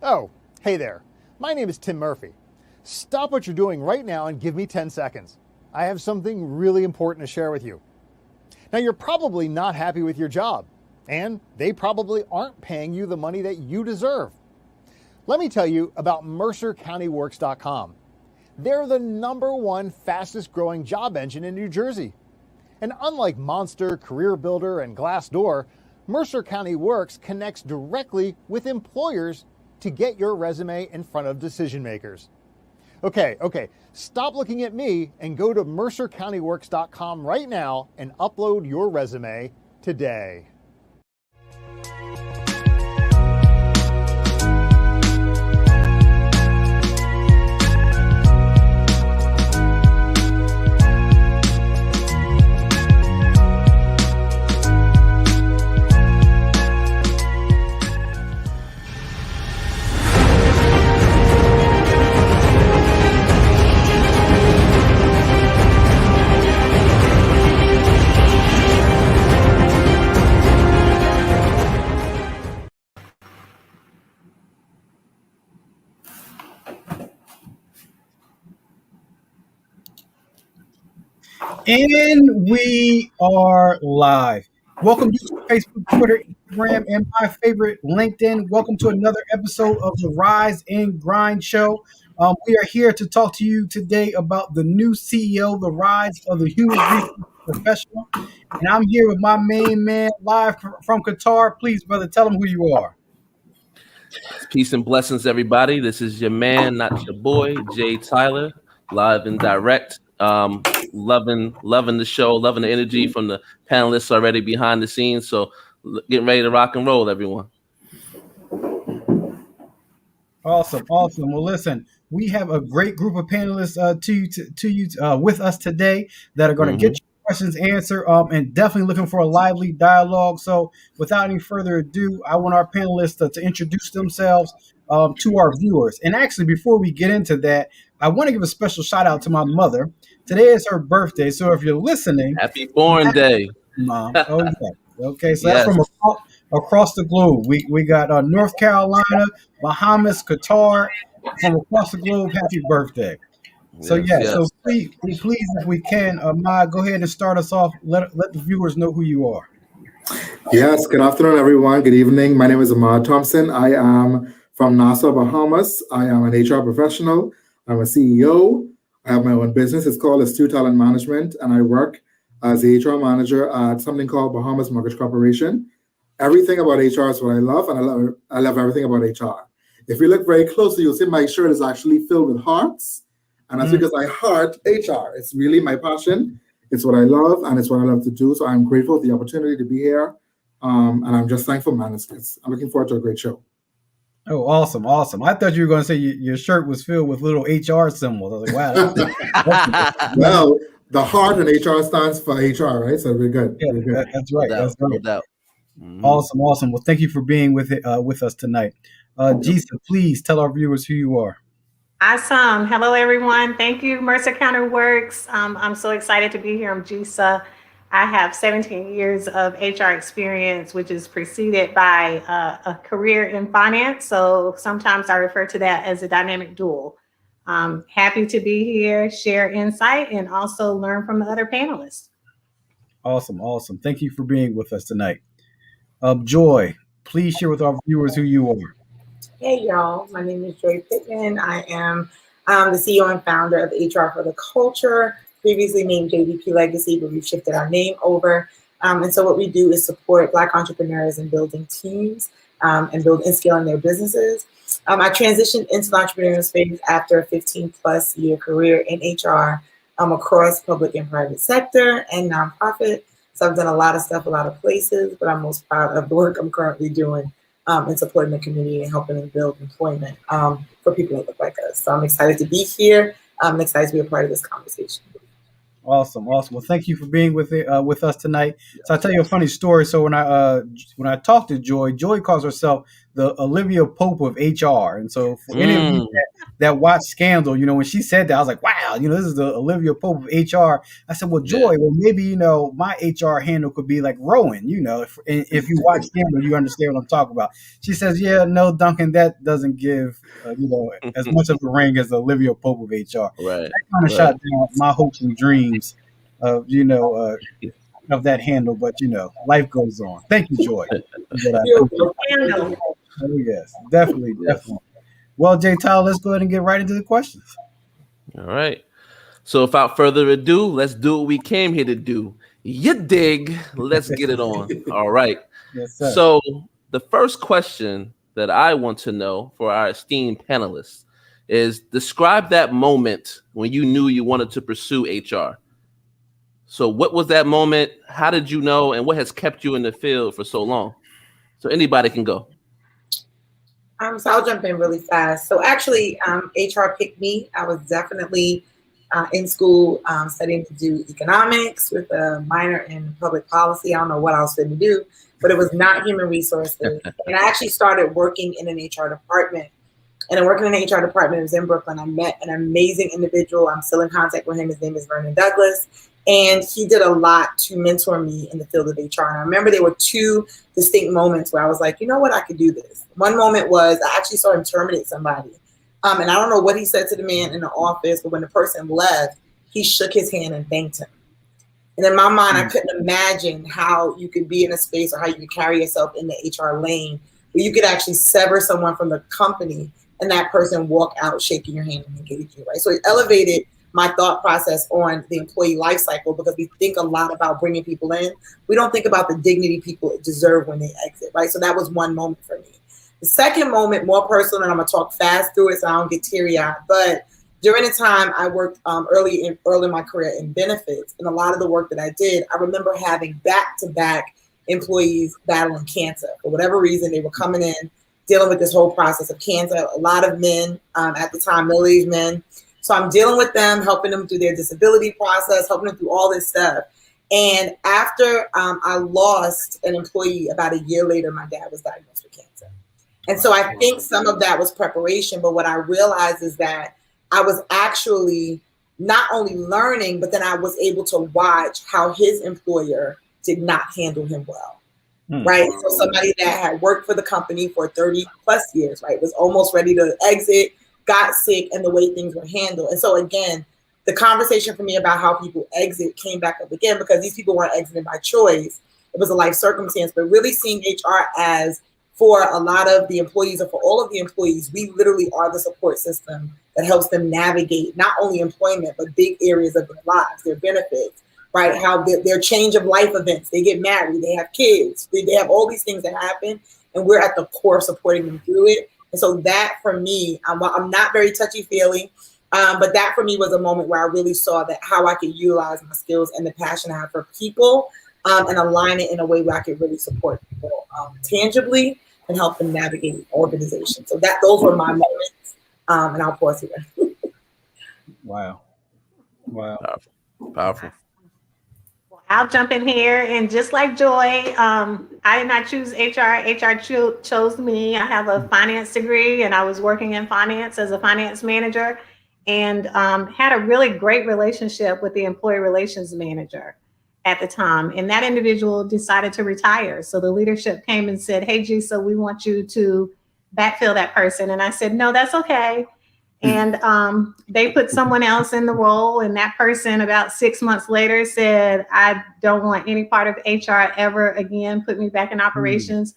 Oh, hey there. My name is Tim Murphy. Stop what you're doing right now and give me 10 seconds. I have something really important to share with you. Now, you're probably not happy with your job, and they probably aren't paying you the money that you deserve. Let me tell you about MercerCountyWorks.com. They're the #1 fastest growing job engine in New Jersey. And unlike Monster, Career Builder, and Glassdoor, Mercer County Works connects directly with employers to get your resume in front of decision makers. Okay, stop looking at me and go to MercerCountyWorks.com right now and upload your resume today. And we are live. Welcome to Facebook, Twitter, Instagram, and my favorite, LinkedIn. Welcome to another episode of the Rise and Grind Show. We are here to talk to you today about the new CEO, the rise of the human resource professional. And I'm here with my main man live from Qatar. Please, brother, tell them who you are. Peace and blessings, everybody. This is your man, not your boy, Jay Tyler, live and direct. Loving the show, loving the energy from the panelists already behind the scenes. So getting ready to rock and roll, everyone. Awesome. Well, listen, we have a great group of panelists with us today that are going to get your questions answered and definitely looking for a lively dialogue. So without any further ado, I want our panelists to introduce themselves to our viewers. And actually, before we get into that, I want to give a special shout out to my mother. Today is her birthday, so if you're listening, happy born day, Mom. Okay. So that's from across the globe. We got North Carolina, Bahamas, Qatar, from across the globe. Happy birthday! So so please, if we can, Ma, go ahead and start us off. Let the viewers know who you are. Yes. Good afternoon, everyone. Good evening. My name is Ahmad Thompson. I am from Nassau, Bahamas. I am an HR professional. I'm a CEO. I have my own business. It's called Astute Talent Management, and I work as a HR manager at something called Bahamas Mortgage Corporation. Everything about HR is what I love, and I love everything about HR. If you look very closely, you'll see my shirt is actually filled with hearts, and that's because I heart HR. It's really my passion. It's what I love, and it's what I love to do. So I'm grateful for the opportunity to be here, and I'm just thankful, man. I'm looking forward to a great show. Oh, awesome. I thought you were going to say your shirt was filled with little HR symbols. I was like, wow. Well, the heart in HR stands for HR, right? So we're good. Yeah, we're good. That's right. That's right. No doubt. Awesome. Well, thank you for being with us tonight. Jisa, please tell our viewers who you are. Awesome. Hello, everyone. Thank you, Mercer County Works. I'm so excited to be here. I'm Jisa. I have 17 years of HR experience, which is preceded by a career in finance. So sometimes I refer to that as a dynamic dual. Happy to be here, share insight, and also learn from the other panelists. Awesome. Thank you for being with us tonight. Joy, please share with our viewers who you are. Hey, y'all. My name is Joy Pittman. I am the CEO and founder of HR for the Culture, previously named JVP Legacy, but we've shifted our name over. And so what we do is support Black entrepreneurs in building teams and scaling their businesses. I transitioned into the entrepreneurial space after a 15+ year career in HR across public and private sector and nonprofit. So I've done a lot of stuff, a lot of places, but I'm most proud of the work I'm currently doing in supporting the community and helping them build employment for people that look like us. So I'm excited to be here. I'm excited to be a part of this conversation. Awesome. Well, thank you for being with us tonight. So I'll tell you a funny story. So when I talked to Joy calls herself the Olivia Pope of HR. And so for any of you that watched Scandal, when she said that, I was like, wow, this is the Olivia Pope of HR. I said, well, Joy, well, maybe, my HR handle could be like Rowan, if you watch Scandal, you understand what I'm talking about. She says, yeah, no, Duncan, that doesn't give, as much of a ring as the Olivia Pope of HR. Right. That kind of shot down my hopes and dreams of, of that handle, but life goes on. Thank you, Joy. Oh, yes, definitely. Well, Jay Tyler, let's go ahead and get right into the questions. All right. So without further ado, let's do what we came here to do. You dig? Let's get it on. All right. Yes, sir. So the first question that I want to know for our esteemed panelists is describe that moment when you knew you wanted to pursue HR. So what was that moment? How did you know? And what has kept you in the field for so long? So anybody can go. So I'll jump in really fast. So actually, HR picked me. I was definitely in school studying to do economics with a minor in public policy. I don't know what I was going to do, but it was not human resources. And I actually started working in an HR department. And I working in an HR department. It was in Brooklyn. I met an amazing individual. I'm still in contact with him. His name is Vernon Douglas. And he did a lot to mentor me in the field of HR. And I remember there were two distinct moments where I was like, you know what, I could do this. One moment was I actually saw him terminate somebody. And I don't know what he said to the man in the office, but when the person left, he shook his hand and thanked him. And in my mind, I couldn't imagine how you could be in a space or how you could carry yourself in the HR lane where you could actually sever someone from the company and that person walk out shaking your hand and engage you, right? So it elevated my thought process on the employee life cycle because we think a lot about bringing people in. We don't think about the dignity people deserve when they exit, right? So that was one moment for me. The second moment, more personal, and I'm gonna talk fast through it so I don't get teary-eyed, but during the time I worked early in my career in benefits, and a lot of the work that I did, I remember having back-to-back employees battling cancer. For whatever reason, they were coming in, dealing with this whole process of cancer. A lot of men at the time, middle-aged men. So I'm dealing with them, helping them through their disability process, helping them through all this stuff. And after I lost an employee about a year later, my dad was diagnosed with cancer. And so I think some of that was preparation, but what I realized is that I was actually not only learning, but then I was able to watch how his employer did not handle him well. Right. So somebody that had worked for the company for 30 plus years, right, was almost ready to exit, got sick, and the way things were handled. And so again, the conversation for me about how people exit came back up again because these people weren't exiting by choice. It was a life circumstance, but really seeing HR as for a lot of the employees or for all of the employees, we literally are the support system that helps them navigate not only employment, but big areas of their lives, their benefits, right? How their change of life events, they get married, they have kids, they have all these things that happen, and we're at the core supporting them through it. And so that for me, I'm not very touchy-feely, but that for me was a moment where I really saw that how I could utilize my skills and the passion I have for people and align it in a way where I could really support people tangibly and help them navigate organizations. So those were my moments, and I'll pause here. Wow. Powerful. I'll jump in here, and just like Joy, I did not choose HR. HR chose me. I have a finance degree, and I was working in finance as a finance manager, and had a really great relationship with the employee relations manager at the time. And that individual decided to retire. So the leadership came and said, "Hey, Gisa, we want you to backfill that person." And I said, "No, that's okay." And they put someone else in the role, and that person about 6 months later said, "I don't want any part of HR ever again, put me back in operations."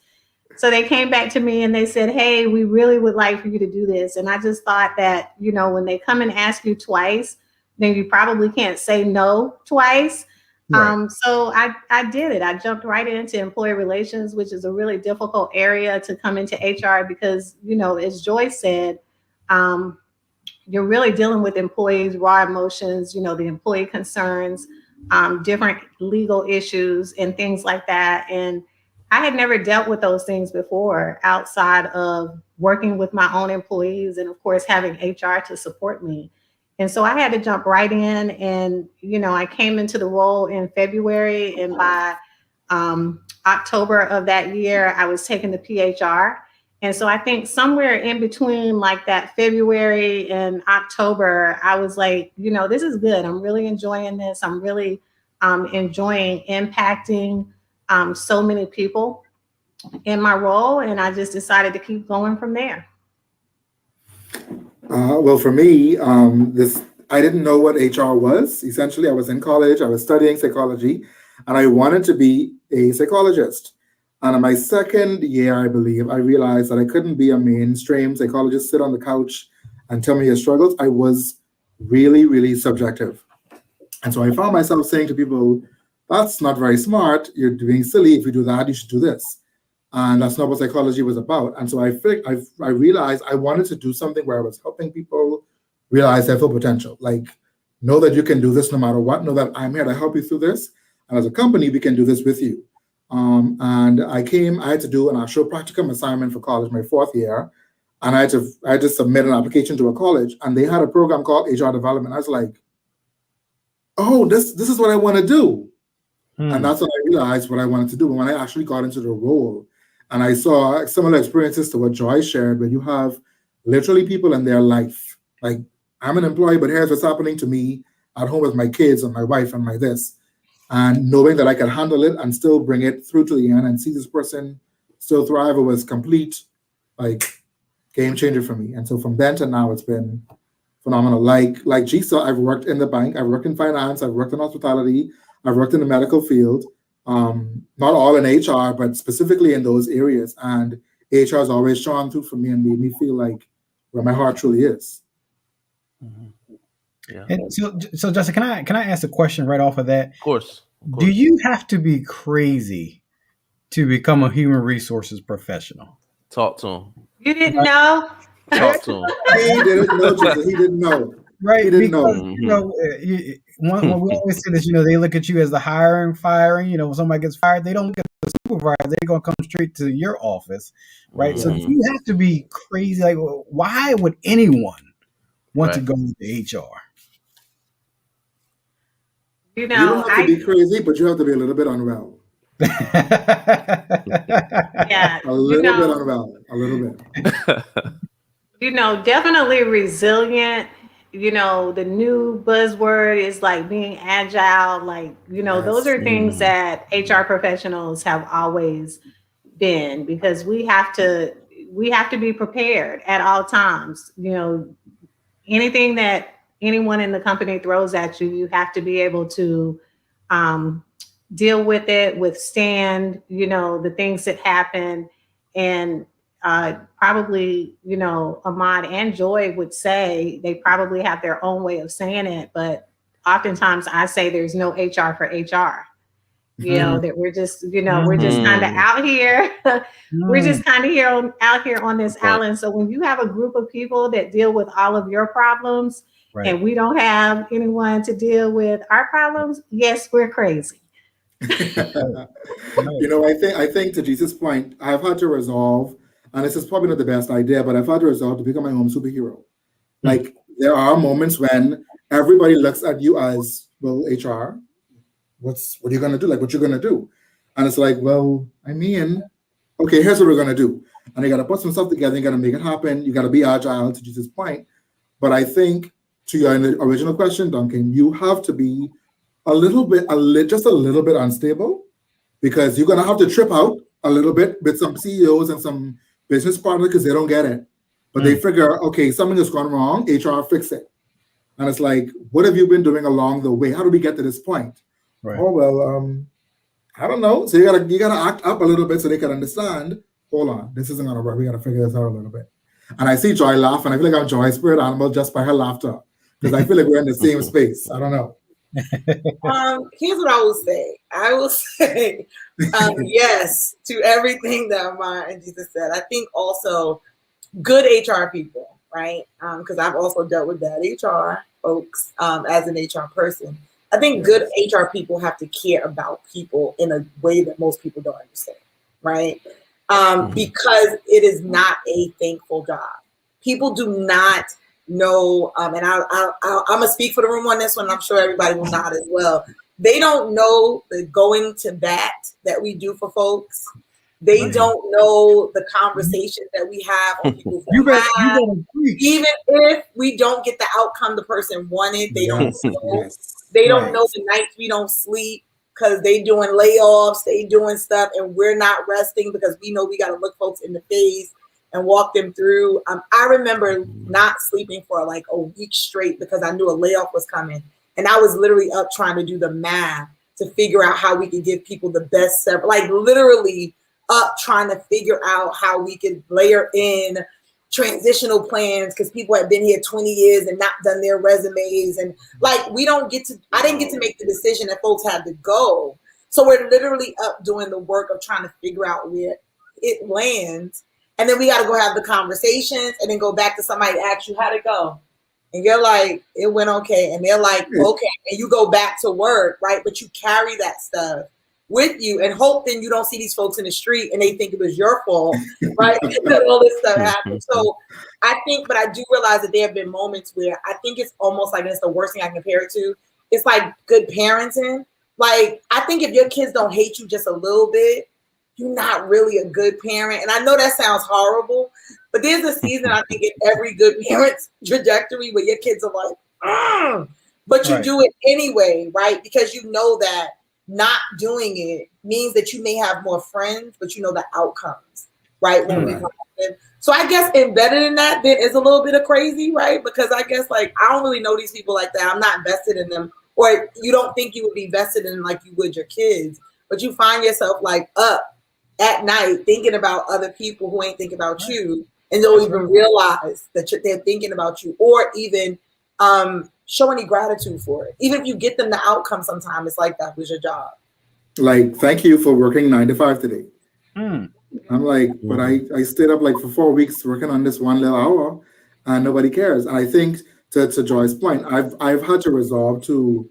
So they came back to me and they said, "Hey, we really would like for you to do this." And I just thought that, when they come and ask you twice, then you probably can't say no twice. Right. So I did it. I jumped right into employee relations, which is a really difficult area to come into HR because, as Joy said, you're really dealing with employees' raw emotions, the employee concerns, different legal issues and things like that. And I had never dealt with those things before outside of working with my own employees and, of course, having HR to support me. And so I had to jump right in, and, I came into the role in February, and by October of that year, I was taking the PHR. And so I think somewhere in between like that February and October, I was like, this is good. I'm really enjoying this. I'm really enjoying impacting so many people in my role. And I just decided to keep going from there. Well, for me, I didn't know what HR was. Essentially, I was in college, I was studying psychology, and I wanted to be a psychologist. And in my second year, I believe, I realized that I couldn't be a mainstream psychologist, sit on the couch and tell me your struggles. I was really, really subjective. And so I found myself saying to people, that's not very smart. You're doing silly. If you do that, you should do this. And that's not what psychology was about. And so I realized I wanted to do something where I was helping people realize their full potential. Like, know that you can do this no matter what. Know that I'm here to help you through this. And as a company, we can do this with you. And I had to do an actual practicum assignment for college, my fourth year. And I had to submit an application to a college. And they had a program called HR development. I was like, oh, this is what I want to do. And that's when I realized what I wanted to do. And when I actually got into the role, and I saw similar experiences to what Joy shared, where you have literally people in their life. Like, I'm an employee, but here's what's happening to me at home with my kids and my wife and my this. And knowing that I can handle it and still bring it through to the end and see this person still thrive, it was complete, like, game changer for me. And so from then to now, it's been phenomenal. Like Gisa, I've worked in the bank, I've worked in finance, I've worked in hospitality, I've worked in the medical field. Not all in HR, but specifically in those areas. And HR has always shone through for me and made me feel like where my heart truly is. Yeah. And so Justin, can I ask a question right off of that? Of course. Do you have to be crazy to become a human resources professional? Talk to him. You didn't know? Talk to him. He didn't know, Jesus. He didn't know. Right. He didn't Because, know. when we always say this, they look at you as the hiring, firing. When somebody gets fired, they don't look at the supervisor. They're going to come straight to your office, right? So you have to be crazy. Like, why would anyone want to go into HR? You don't have to be crazy, but you have to be a little bit unwell. Yeah. A little bit unwell. A little bit. Definitely resilient. The new buzzword is like being agile. Like, Yes. Those are things that HR professionals have always been, because we have to be prepared at all times. Anything that anyone in the company throws at you, you have to be able to deal with it, withstand, the things that happen. And probably, Ahmad and Joy would say they probably have their own way of saying it, but oftentimes I say there's no HR for HR. That we're just, we're just kind of out here. We're just kind of out here on this island. So when you have a group of people that deal with all of your problems, and we don't have anyone to deal with our problems, yes, we're crazy. I think to Jesus' point, I've had to resolve, and this is probably not the best idea, but I've had to resolve to become my own superhero. Like, there are moments when everybody looks at you as, well, HR, what are you going to do? Like, what you're going to do? And it's like, well, okay, here's what we're going to do. And you got to put some stuff together. You got to make it happen. You got to be agile, to Jesus' point. But I think, to your original question, Duncan, you have to be just a little bit unstable, because you're going to have to trip out a little bit with some CEOs and some business partners because they don't get it. But they figure, okay, something has gone wrong, HR, fix it. And it's like, what have you been doing along the way? How do we get to this point? Right. Oh, well, I don't know. So you gotta act up a little bit so they can understand, hold on, this isn't going to work. We got to figure this out a little bit. And I see Joy laugh, and I feel like I'm Joy's spirit animal just by her laughter, because I feel like we're in the same space. I don't know. Here's what I will say. I will say yes to everything that Ahmad and Jesus said. I think also good HR people, right? Because I've also dealt with bad HR folks as an HR person. I think good HR people have to care about people in a way that most people don't understand, right? Because it is not a thankful job. People do not know, and I'm gonna speak for the room on this one. I'm sure everybody will nod as well. They don't know the going to bat that we do for folks, They don't know the conversations that we have on people's behalf. Even if we don't get the outcome the person wanted, they don't know. They don't know the nights we don't sleep because they doing layoffs, they doing stuff, and we're not resting because we know we got to look folks in the face and walk them through. I remember not sleeping for like a week straight because I knew a layoff was coming. And I was literally up trying to do the math to figure out how we could give people the best, like literally up trying to figure out how we could layer in transitional plans because people had been here 20 years and not done their resumes. And like, I didn't get to make the decision that folks had to go. So we're literally up doing the work of trying to figure out where it lands. And then we got to go have the conversations and then go back to somebody ask you how'd it go. And you're like, it went okay. And they're like, okay. And you go back to work, right? But you carry that stuff with you and hope then you don't see these folks in the street and they think it was your fault, right? That all this stuff happened. So I think, but I do realize that there have been moments where I think it's almost like, it's the worst thing I can compare it to. It's like good parenting. Like, I think if your kids don't hate you just a little bit, you're not really a good parent. And I know that sounds horrible, but there's a season, I think, in every good parent's trajectory where your kids are like, but you do it anyway, right? Because you know that not doing it means that you may have more friends, but you know the outcomes, right? So I guess embedded in that then is a little bit of crazy, right? Because I guess like I don't really know these people like that. I'm not invested in them, or you don't think you would be vested in like you would your kids, but you find yourself like up at night thinking about other people who ain't thinking about you and don't even realize that they're thinking about you, or even show any gratitude for it. Even if you get them the outcome, sometimes it's like that was your job. Like, thank you for working 9 to 5 today. I'm like, but I stayed up like for 4 weeks working on this one little hour and nobody cares. And I think to Joy's point, I've had to resolve to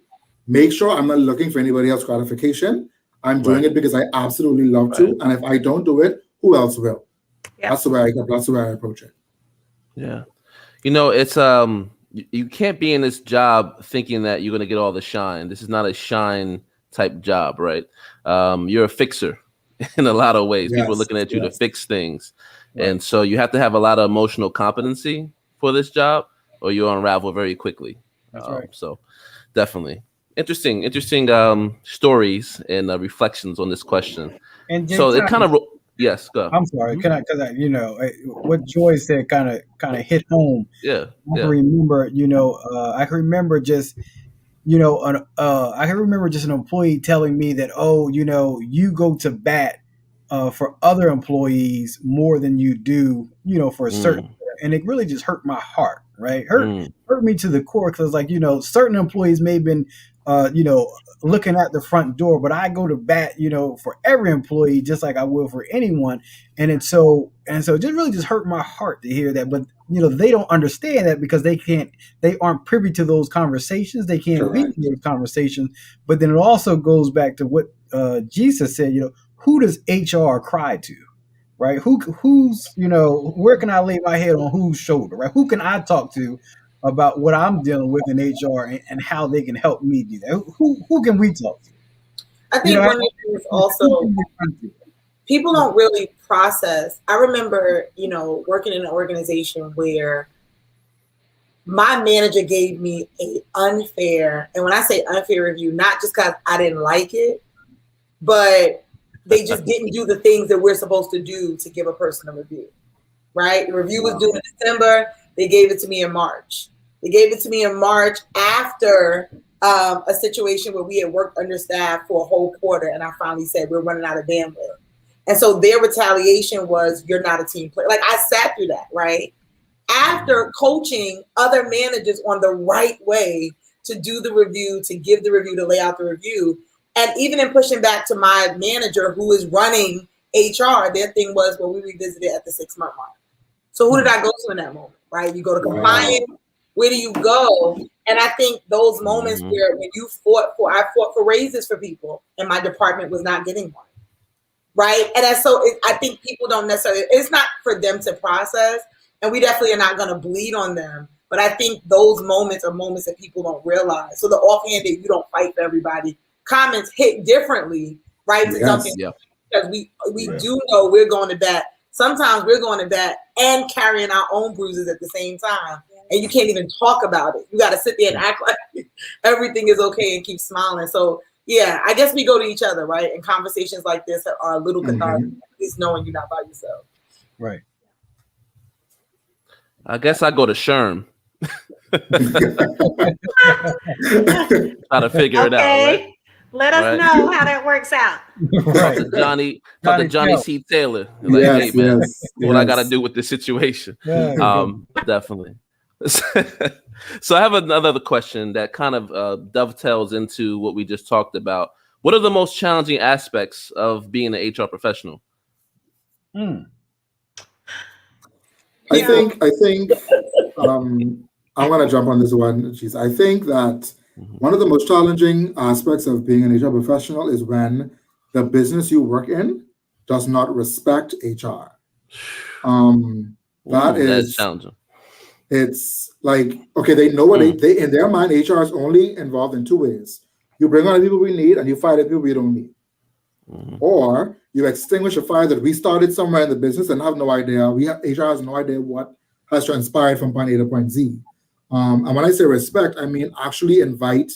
make sure I'm not looking for anybody else's gratification. I'm doing it because I absolutely love to. And if I don't do it, who else will? That's the way I approach it. Yeah. You know, it's you can't be in this job thinking that you're going to get all the shine. This is not a shine type job, right? You're a fixer in a lot of ways. People are looking at you to fix things. And so you have to have a lot of emotional competency for this job or you'll unravel very quickly. So definitely. Interesting stories and reflections on this question. And so it kind of... Yes, go. I'm sorry. Can I? Because you know what Joy said kind of hit home. I can remember. I can remember just. I can remember just an employee telling me that, you go to bat for other employees more than you do, for a certain, and it really just hurt my heart. Right, hurt me to the core because, like, certain employees may have been, looking at the front door, but I go to bat, for every employee just like I will for anyone, and so it just really just hurt my heart to hear that. But they don't understand that because they aren't privy to those conversations. They can't be in those conversations. But then it also goes back to what Jesus said. Who does HR cry to? Right? Who's where can I lay my head on whose shoulder? Right? Who can I talk to about what I'm dealing with in HR and how they can help me do that? Who can we talk to? I think one of the things also people don't really process. I remember, working in an organization where my manager gave me an unfair, and when I say unfair review, not just because I didn't like it, but they just didn't do the things that we're supposed to do to give a person a review, right? The review was due in December. They gave it to me in March. They gave it to me in March after a situation where we had worked understaffed for a whole quarter, and I finally said, we're running out of bandwidth. And so their retaliation was, you're not a team player. Like, I sat through that, right? After coaching other managers on the right way to do the review, to give the review, to lay out the review, and even in pushing back to my manager who is running HR, their thing was, well, we revisited at the 6-month mark. So who did I go to in that moment, right? You go to compliance. Where do you go? And I think those moments where when I fought for raises for people and my department was not getting one, right? And I think people don't necessarily, it's not for them to process, and we definitely are not going to bleed on them. But I think those moments are moments that people don't realize. So the offhanded, you don't fight for everybody, comments hit differently, right? To because we do know we're going to bat. Sometimes we're going to bat and carrying our own bruises at the same time. And you can't even talk about it. You got to sit there and act like everything is okay and keep smiling. So, yeah, I guess we go to each other, right? And conversations like this are a little cathartic, at least knowing you're not by yourself. Right. I guess I go to Sherm. Try to figure it out, right? Let us know how that works out. Talk to Johnny C. Taylor. Like, hey man, what I got to do with this situation? Definitely. So I have another question that kind of dovetails into what we just talked about. What are the most challenging aspects of being an HR professional? I think I'm going to jump on this one. I think that one of the most challenging aspects of being an HR professional is when the business you work in does not respect HR. That's challenging. It's like, okay, they know what they in their mind, HR is only involved in two ways. You bring on the people we need and you fire the people we don't need. Or you extinguish a fire that we started somewhere in the business and have no idea. HR has no idea what has transpired from point A to point Z. And when I say respect, I mean actually invite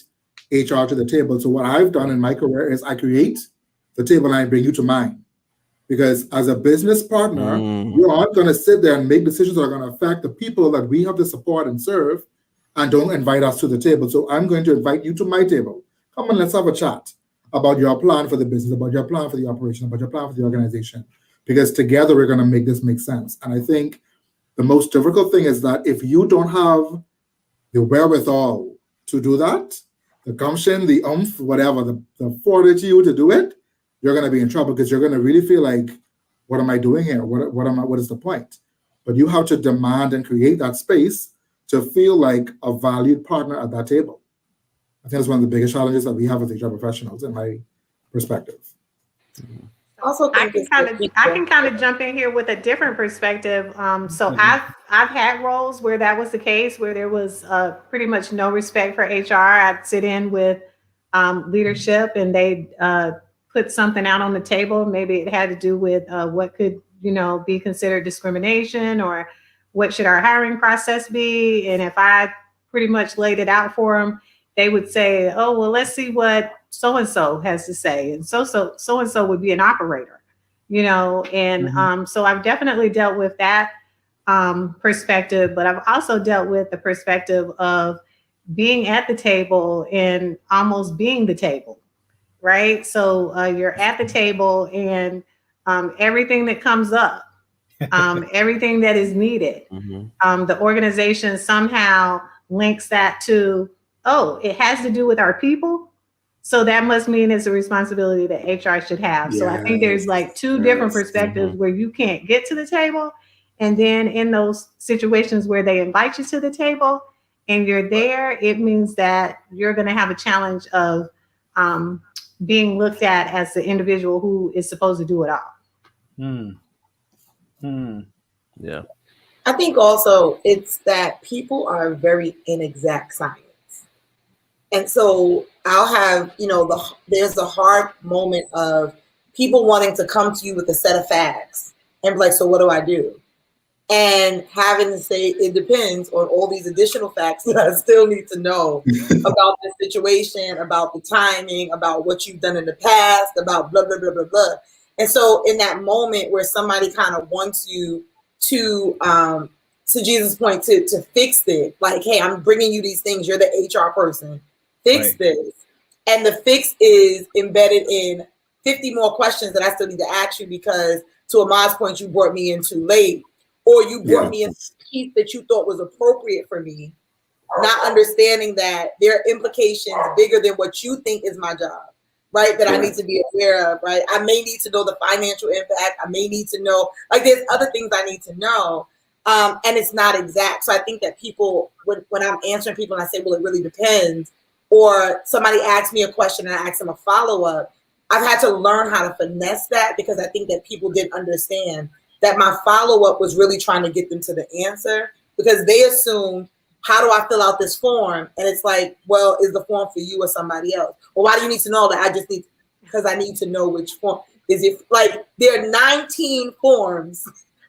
HR to the table. So what I've done in my career is I create the table and I bring you to mine. Because as a business partner, you aren't going to sit there and make decisions that are going to affect the people that we have to support and serve and don't invite us to the table. So I'm going to invite you to my table. Come on, let's have a chat about your plan for the business, about your plan for the operation, about your plan for the organization. Because together we're going to make this make sense. And I think the most difficult thing is that if you don't have the wherewithal to do that, the gumption, the oomph, whatever, the fortitude to do it, you're going to be in trouble because you're going to really feel like, what am I doing here? What is the point? But you have to demand and create that space to feel like a valued partner at that table. I think that's one of the biggest challenges that we have as HR professionals, in my perspective. Also, I can kind of jump in here with a different perspective. I've had roles where that was the case, where there was pretty much no respect for HR. I'd sit in with leadership, and they put something out on the table. Maybe it had to do with what could be considered discrimination, or what should our hiring process be. And if I pretty much laid it out for them, they would say, "Oh, well, let's see what so-and-so has to say." And so-and-so would be an operator, and so I've definitely dealt with that perspective, but I've also dealt with the perspective of being at the table and almost being the table, right? So you're at the table, and everything that comes up, everything that is needed, the organization somehow links that to, oh, it has to do with our people. So that must mean it's a responsibility that HR should have. So I think there's like two different perspectives where you can't get to the table. And then in those situations where they invite you to the table and you're there, it means that you're going to have a challenge of being looked at as the individual who is supposed to do it all. Yeah. I think also it's that people are very inexact science. And so I'll have, there's a hard moment of people wanting to come to you with a set of facts and be like, so what do I do? And having to say, it depends on all these additional facts that I still need to know about the situation, about the timing, about what you've done in the past, about blah, blah, blah, blah, blah. And so in that moment where somebody kind of wants you to Jesus' point, to fix it, like, hey, I'm bringing you these things. You're the HR person. Fix this. And the fix is embedded in 50 more questions that I still need to ask you because, to Ahmad's point, you brought me in too late. Or you brought me in a piece that you thought was appropriate for me, not understanding that there are implications bigger than what you think is my job, right? That I need to be aware of, right? I may need to know the financial impact. I may need to know, like, there's other things I need to know. And it's not exact. So I think that people, when I'm answering people and I say, well, it really depends, or somebody asks me a question and I ask them a follow-up, I've had to learn how to finesse that because I think that people didn't understand that my follow-up was really trying to get them to the answer, because they assumed, how do I fill out this form? And it's like, well, is the form for you or somebody else? Well, why do you need to know that? I just need, because I need to know which form. is if like there are 19 forms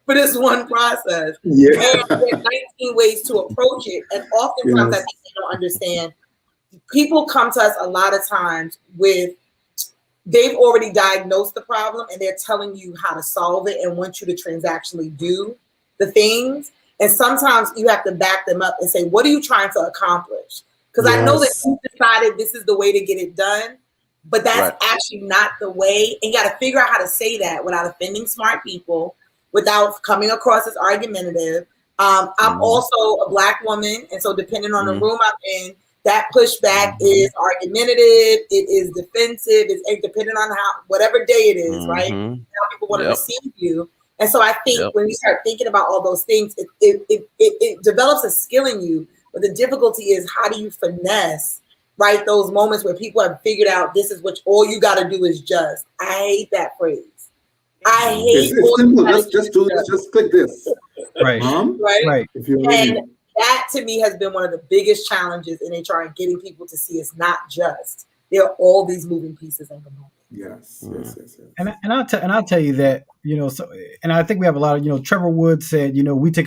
for this one process. Yeah. And there are 19 ways to approach it. And oftentimes I think they don't understand. People come to us a lot of times with, they've already diagnosed the problem and they're telling you how to solve it and want you to transactionally do the things. And sometimes you have to back them up and say, what are you trying to accomplish? Because I know that you decided this is the way to get it done, but that's actually not the way. And you got to figure out how to say that without offending smart people, without coming across as argumentative. I'm also a Black woman. And so depending on the room I'm in, that pushback is argumentative, it is defensive, it's depending on whatever day it is, right? How people want to receive you. And so I think when you start thinking about all those things, it develops a skill in you. But the difficulty is, how do you finesse, right? Those moments where people have figured out this is what all you got to do is just. I hate that phrase. I hate it's simple. Just do this. Just click this. Right. Right. If you that to me has been one of the biggest challenges in HR and getting people to see it's not just. There are all these moving pieces and components. Yes. And I'll tell you that, so, and I think we have a lot of, Trevor Wood said, we take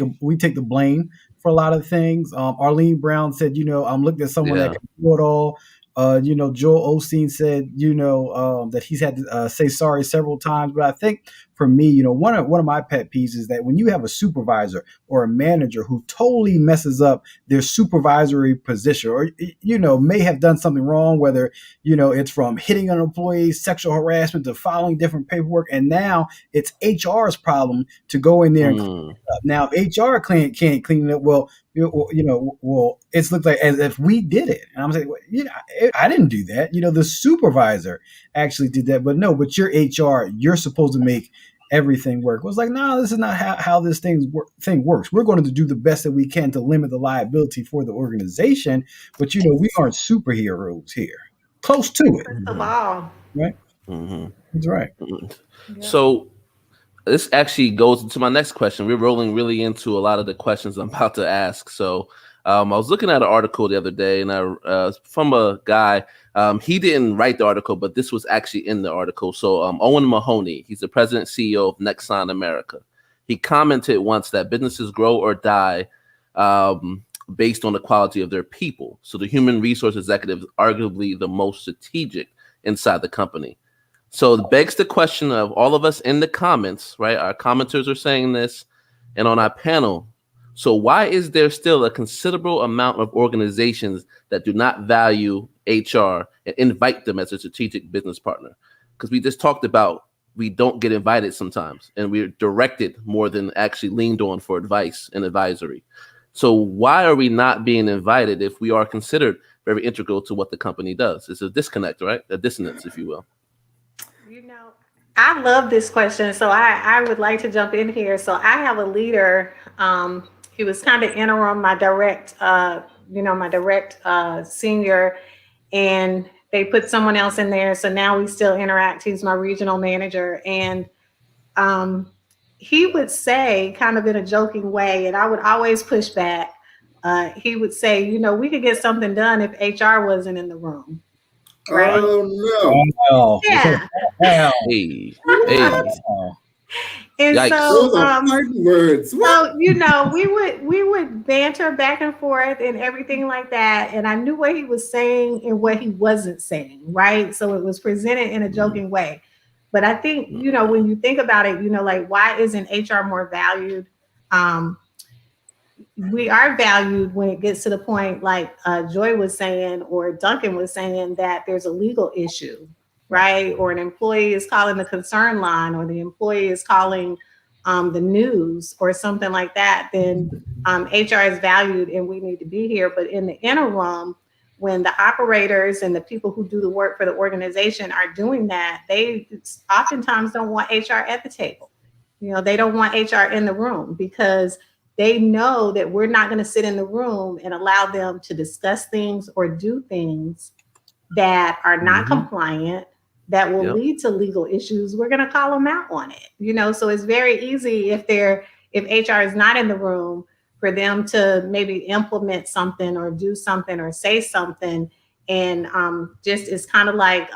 the blame for a lot of things. Arlene Brown said, I'm looking at someone that can do it all. Joel Osteen said, that he's had to say sorry several times. But I think for me, one of my pet peeves is that when you have a supervisor or a manager who totally messes up their supervisory position, or, may have done something wrong, whether, it's from hitting an employee, sexual harassment, to filing different paperwork. And now it's HR's problem to go in there and clean it up. Now, if HR can't clean it up, well, it's looked like as if we did it. And I'm saying, I didn't do that. The supervisor actually did that. But you're HR. You're supposed to make everything work. It was like, no, this is not how this thing works. We're going to do the best that we can to limit the liability for the organization. But, we aren't superheroes here. Close to it. Right? That's right. So this actually goes into my next question. We're rolling really into a lot of the questions I'm about to ask. So I was looking at an article the other day, and from a guy. He didn't write the article, but this was actually in the article. So Owen Mahoney, he's the president and CEO of Nexon America. He commented once that businesses grow or die based on the quality of their people. So the human resource executive is arguably the most strategic inside the company. So it begs the question of all of us in the comments, right? Our commenters are saying this, and on our panel. So why is there still a considerable amount of organizations that do not value HR and invite them as a strategic business partner? Because we just talked about we don't get invited sometimes, and we're directed more than actually leaned on for advice and advisory. So why are we not being invited if we are considered very integral to what the company does? It's a disconnect, right? A dissonance, if you will. I love this question. So I would like to jump in here. So I have a leader. He was kind of interim, my direct senior, and they put someone else in there. So now we still interact. He's my regional manager. And he would say, kind of in a joking way, and I would always push back. He would say, we could get something done if HR wasn't in the room. Right? Oh no! Yeah. Hey. And Yikes. so, Those are fighting words. So we would banter back and forth and everything like that. And I knew what he was saying and what he wasn't saying, right? So it was presented in a joking way. But I think when you think about it, like, why isn't HR more valued? We are valued when it gets to the point, like Joy was saying, or Duncan was saying, that there's a legal issue, right? Or an employee is calling the concern line, or the employee is calling the news or something like that. Then HR is valued and we need to be here. But in the interim, when the operators and the people who do the work for the organization are doing that, they oftentimes don't want HR at the table. They don't want HR in the room, because they know that we're not going to sit in the room and allow them to discuss things or do things that are not compliant, that will lead to legal issues. We're going to call them out on it. So it's very easy if HR is not in the room, for them to maybe implement something or do something or say something. And just it's kind of like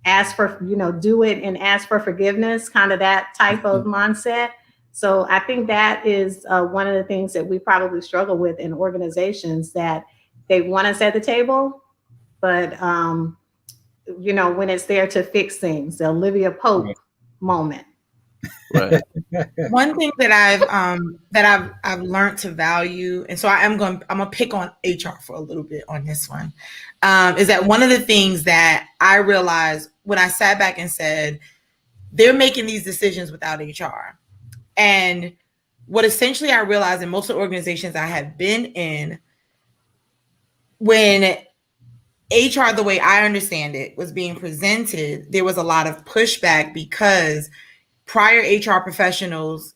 ask for, do it and ask for forgiveness, kind of that type of mindset. So I think that is one of the things that we probably struggle with in organizations, that they want us at the table, but when it's there to fix things, the Olivia Pope moment. Right. One thing that I've learned to value, and so I'm gonna pick on HR for a little bit on this one, is that one of the things that I realized when I sat back and said, they're making these decisions without HR. And what essentially I realized in most of the organizations I have been in, when HR, the way I understand it, was being presented, there was a lot of pushback because prior HR professionals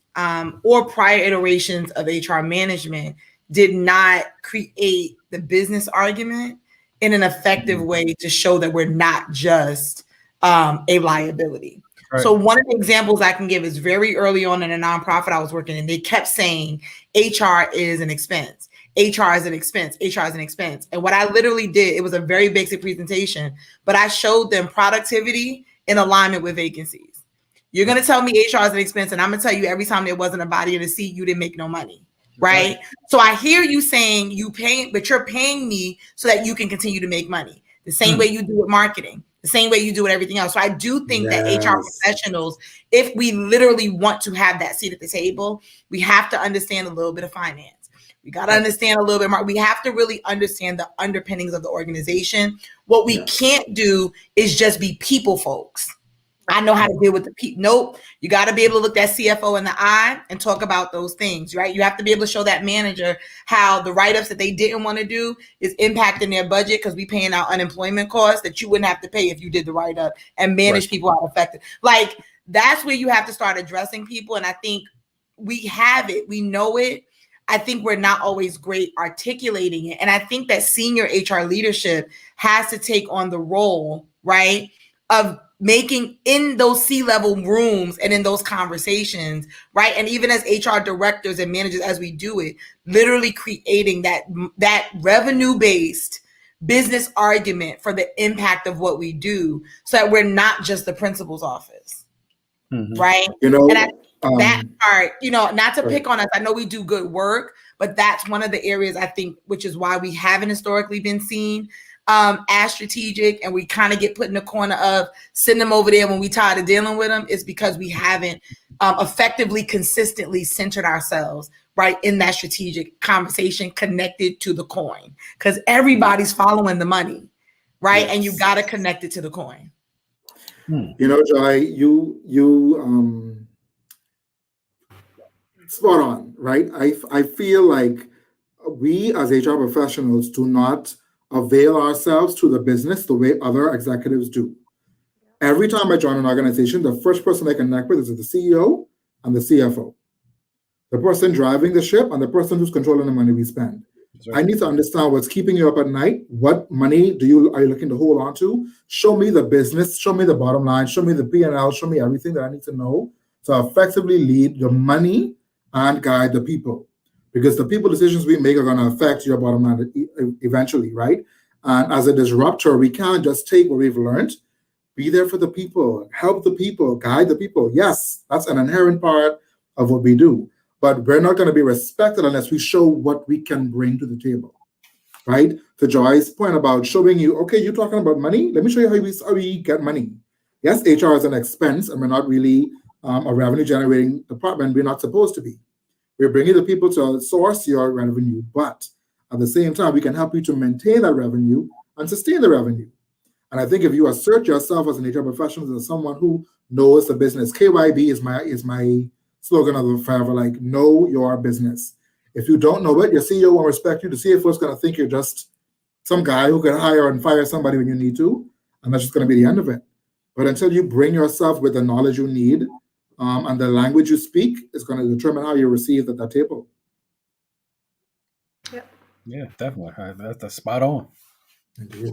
or prior iterations of HR management did not create the business argument in an effective way to show that we're not just a liability. Right. So one of the examples I can give is very early on in a nonprofit I was working in, they kept saying HR is an expense. HR is an expense. HR is an expense. And what I literally did, it was a very basic presentation, but I showed them productivity in alignment with vacancies. You're going to tell me HR is an expense, and I'm going to tell you every time there wasn't a body in the seat, you didn't make no money, right? So I hear you saying you pay, but you're paying me so that you can continue to make money. The same way you do with marketing, the same way you do with everything else. So I do think that HR professionals, if we literally want to have that seat at the table, we have to understand a little bit of finance. We got to understand a little bit more. We have to really understand the underpinnings of the organization. What we can't do is just be people folks. I know how to deal with the people. Nope. You got to be able to look that CFO in the eye and talk about those things, right? You have to be able to show that manager how the write-ups that they didn't want to do is impacting their budget because we paying out unemployment costs that you wouldn't have to pay if you did the write-up, and manage people out affected. Like, that's where you have to start addressing people. And I think we have it. We know it. I think we're not always great articulating it. And I think that senior HR leadership has to take on the role, right, of making in those C-level rooms and in those conversations, right? And even as HR directors and managers, as we do it, literally creating that revenue-based business argument for the impact of what we do, so that we're not just the principal's office, right? And I that part, not to pick on us. I know we do good work, but that's one of the areas I think, which is why we haven't historically been seen as strategic, and we kind of get put in the corner of send them over there when we tired of dealing with them, is because we haven't effectively, consistently centered ourselves right in that strategic conversation connected to the coin, because everybody's following the money, right? And you got to connect it to the coin. Joy, you spot on, right? I feel like we as HR professionals do not avail ourselves to the business the way other executives do. Every time I join an organization, the first person I connect with is the CEO and the CFO, the person driving the ship and the person who's controlling the money we spend. Right. I need to understand what's keeping you up at night. What money are you looking to hold on to? Show me the business, show me the bottom line, show me the P&L, show me everything that I need to know to effectively lead your money and guide the people. Because the people decisions we make are going to affect your bottom line eventually, right? And as a disruptor, we can't just take what we've learned, be there for the people, help the people, guide the people. Yes, that's an inherent part of what we do. But we're not going to be respected unless we show what we can bring to the table, right? To Joy's point about showing you, okay, you're talking about money? Let me show you how we get money. Yes, HR is an expense, and we're not really a revenue-generating department. We're not supposed to be. We're bringing the people to source your revenue, but at the same time, we can help you to maintain that revenue and sustain the revenue. And I think if you assert yourself as an HR professional, as someone who knows the business, KYB is my slogan of the forever, like, know your business. If you don't know it, your CEO won't respect you. The CFO is going to think you're just some guy who can hire and fire somebody when you need to, and that's just going to be the end of it. But until you bring yourself with the knowledge you need, and the language you speak is going to determine how you're received at that table. Yep. Yeah, definitely. That's spot on. Indeed.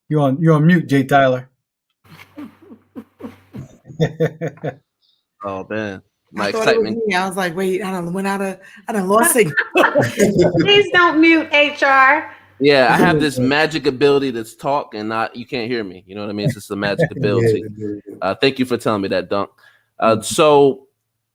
You're on mute, Jay Tyler. Oh man, my I excitement. I was like, wait, I done lost signal. Please don't mute HR. Yeah, I have this magic ability to talk and you can't hear me. You know what I mean? It's just a magic ability. Thank you for telling me that, Dunk. So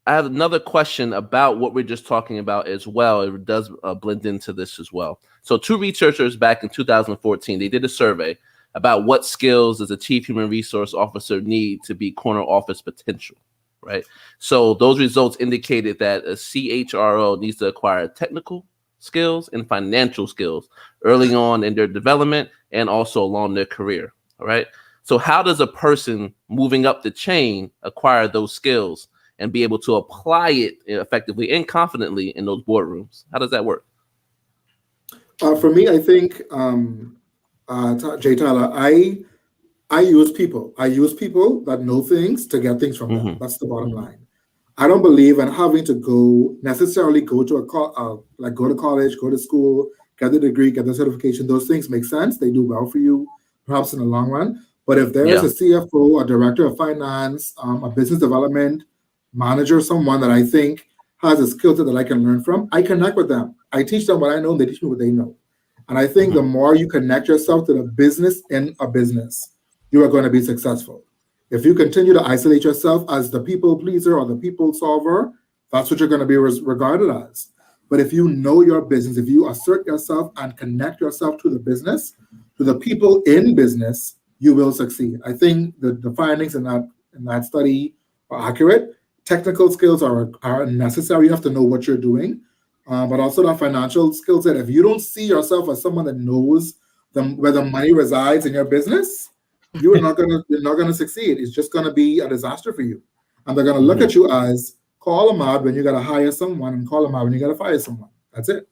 I have another question about what we're just talking about as well. It does blend into this as well. So 2 researchers back in 2014, they did a survey about what skills does a chief human resource officer need to be corner office potential, right? So those results indicated that a CHRO needs to acquire technical skills and financial skills early on in their development and also along their career. All right. So how does a person moving up the chain acquire those skills and be able to apply it effectively and confidently in those boardrooms? How does that work? For me, I think, Jay Tyler, I use people. I use people that know things to get things from them. That's the bottom line. I don't believe in having to necessarily go to go to college, go to school, get the degree, get the certification. Those things make sense. They do well for you, perhaps in the long run. But if there is a CFO, a director of finance, a business development manager, someone that I think has a skill set that I can learn from, I connect with them. I teach them what I know, and they teach me what they know. And I think the more you connect yourself to the business in a business, you are going to be successful. If you continue to isolate yourself as the people pleaser or the people solver, that's what you're going to be regarded as. But if you know your business, if you assert yourself and connect yourself to the business, to the people in business, you will succeed. I think the findings in that study are accurate. Technical skills are necessary. You have to know what you're doing, but also that financial skill set. If you don't see yourself as someone that knows where the money resides in your business, you're not gonna succeed. It's just gonna be a disaster for you, and they're gonna look at you as call them out when you gotta hire someone and call them out when you gotta fire someone. That's it.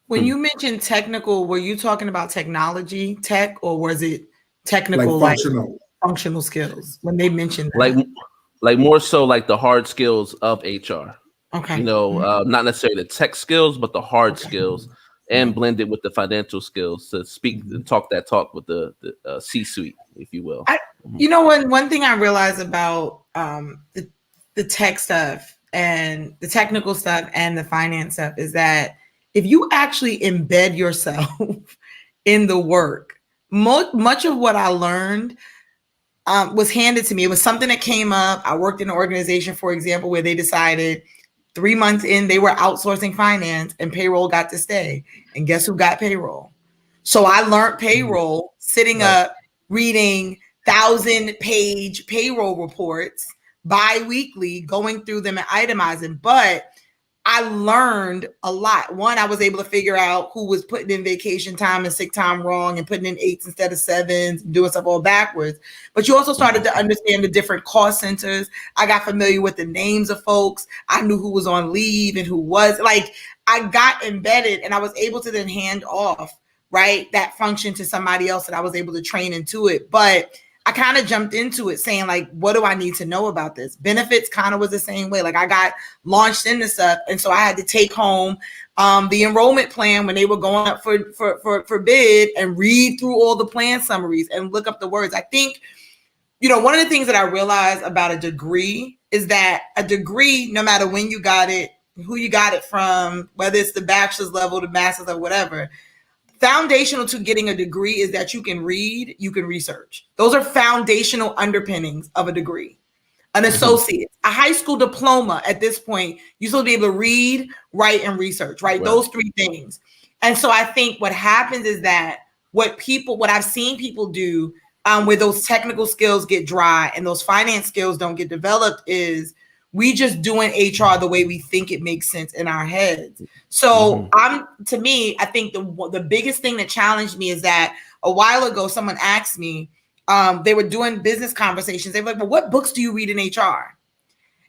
When you mentioned technical, were you talking about technology, tech, or was it technical, like functional skills? When they mentioned that, like more so like the hard skills of HR. Okay. You know, not necessarily the tech skills, but the hard skills. And blend it with the financial skills to speak and talk that talk with the C-suite, if you will. You know, one thing I realized about the tech stuff and the technical stuff and the finance stuff is that if you actually embed yourself in the work, much of what I learned was handed to me. It was something that came up. I worked in an organization, for example, where they decided 3 months in, they were outsourcing finance and payroll got to stay. And guess who got payroll? So I learned payroll sitting up, reading 1,000-page payroll reports bi-weekly, going through them and itemizing. But I learned a lot. One, I was able to figure out who was putting in vacation time and sick time wrong and putting in 8s instead of 7s and doing stuff all backwards. But you also started to understand the different cost centers. I got familiar with the names of folks. I knew who was on leave and who was. Like, I got embedded, and I was able to then hand off, right, that function to somebody else that I was able to train into it. But I kind of jumped into it saying, like, what do I need to know about this? Benefits kind of was the same way. Like, I got launched into stuff. And so I had to take home the enrollment plan when they were going up for bid and read through all the plan summaries and look up the words. I think, you know, one of the things that I realized about a degree is that a degree, no matter when you got it, who you got it from, whether it's the bachelor's level, the master's or whatever, foundational to getting a degree is that you can read, you can research. Those are foundational underpinnings of a degree. An associate, a high school diploma at this point, you're supposed to be able to read, write, and research, right? Those 3 things. And so I think what happens is that what I've seen people do where those technical skills get dry and those finance skills don't get developed is we just doing HR the way we think it makes sense in our heads. So to me, I think the biggest thing that challenged me is that a while ago, someone asked me, they were doing business conversations. They were like, well, what books do you read in HR?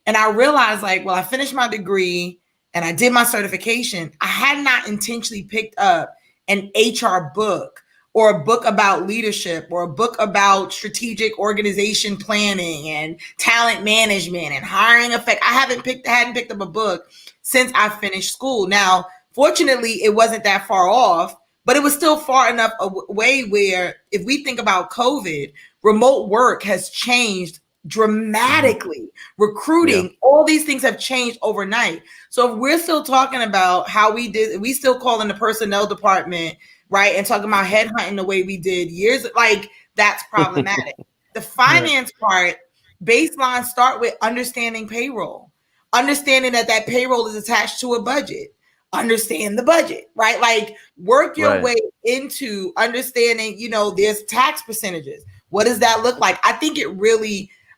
And I realized, like, well, I finished my degree and I did my certification. I had not intentionally picked up an HR book or a book about leadership or a book about strategic organization planning and talent management and hiring effect. I hadn't picked up a book since I finished school. Now, fortunately, it wasn't that far off, but it was still far enough away where if we think about COVID, remote work has changed dramatically. Recruiting, all these things have changed overnight. So if we're still talking about how we still call in the personnel department right? And talking about headhunting the way we did years, like that's problematic. The finance part, baseline, start with understanding payroll, understanding that payroll is attached to a budget. Understand the budget, right? Like work your way into understanding, there's tax percentages. What does that look like? I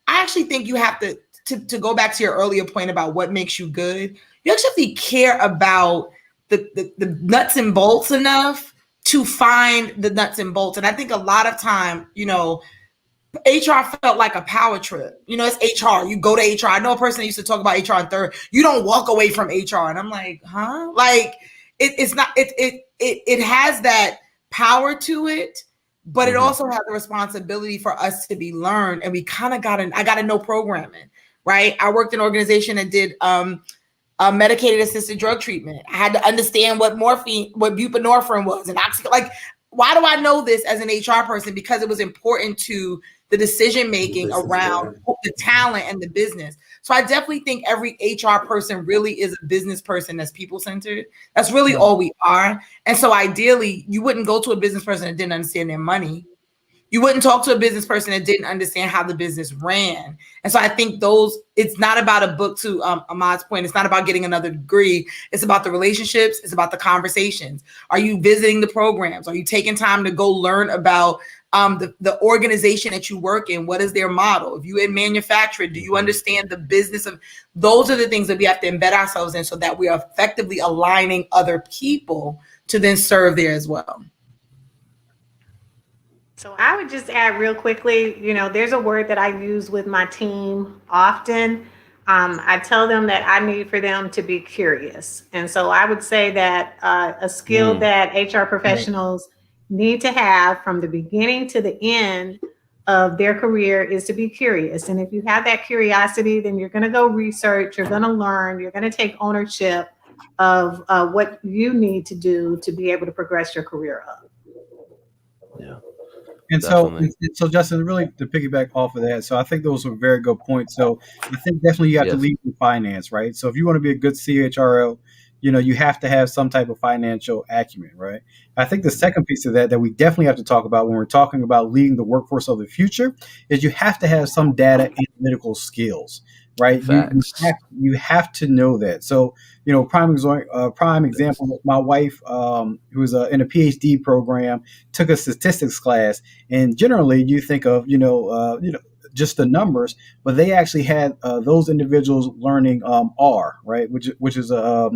actually think you have to go back to your earlier point about what makes you good. You actually care about the nuts and bolts enough to find the nuts and bolts. And I think a lot of time, HR felt like a power trip. It's HR. You go to HR. I know a person that used to talk about HR in third. You don't walk away from HR. And I'm like, huh? Like it's not, it has that power to it, but it also has the responsibility for us to be learned. And we kind of I got to know programming, right? I worked in an organization that did medicated assisted drug treatment. I had to understand what buprenorphine was and like, why do I know this as an HR person? Because it was important to the decision-making around the talent and the business. So I definitely think every HR person really is a business person that's people-centered. That's really all we are. And so ideally, you wouldn't go to a business person that didn't understand their money. You wouldn't talk to a business person that didn't understand how the business ran. And so I think it's not about a book, to Ahmad's point. It's not about getting another degree. It's about the relationships. It's about the conversations. Are you visiting the programs? Are you taking time to go learn about the organization that you work in? What is their model? If you're in manufacturing, do you understand the business of? Those are the things that we have to embed ourselves in so that we are effectively aligning other people to then serve there as well. So I would just add real quickly, there's a word that I use with my team often. I tell them that I need for them to be curious. And so I would say that a skill that HR professionals need to have from the beginning to the end of their career is to be curious. And if you have that curiosity, then you're going to go research, you're going to learn, you're going to take ownership of what you need to do to be able to progress your career up. Yeah. And so Justin, really to piggyback off of that, so I think those are very good points. So I think definitely you have to lead with finance, right? So if you want to be a good CHRO, you have to have some type of financial acumen, right? I think the second piece of that we definitely have to talk about when we're talking about leading the workforce of the future is you have to have some data analytical skills, right? You have to know that. So, prime example, my wife, who was in a PhD program, took a statistics class, and generally you think of, just the numbers, but they actually had those individuals learning R, right, which is a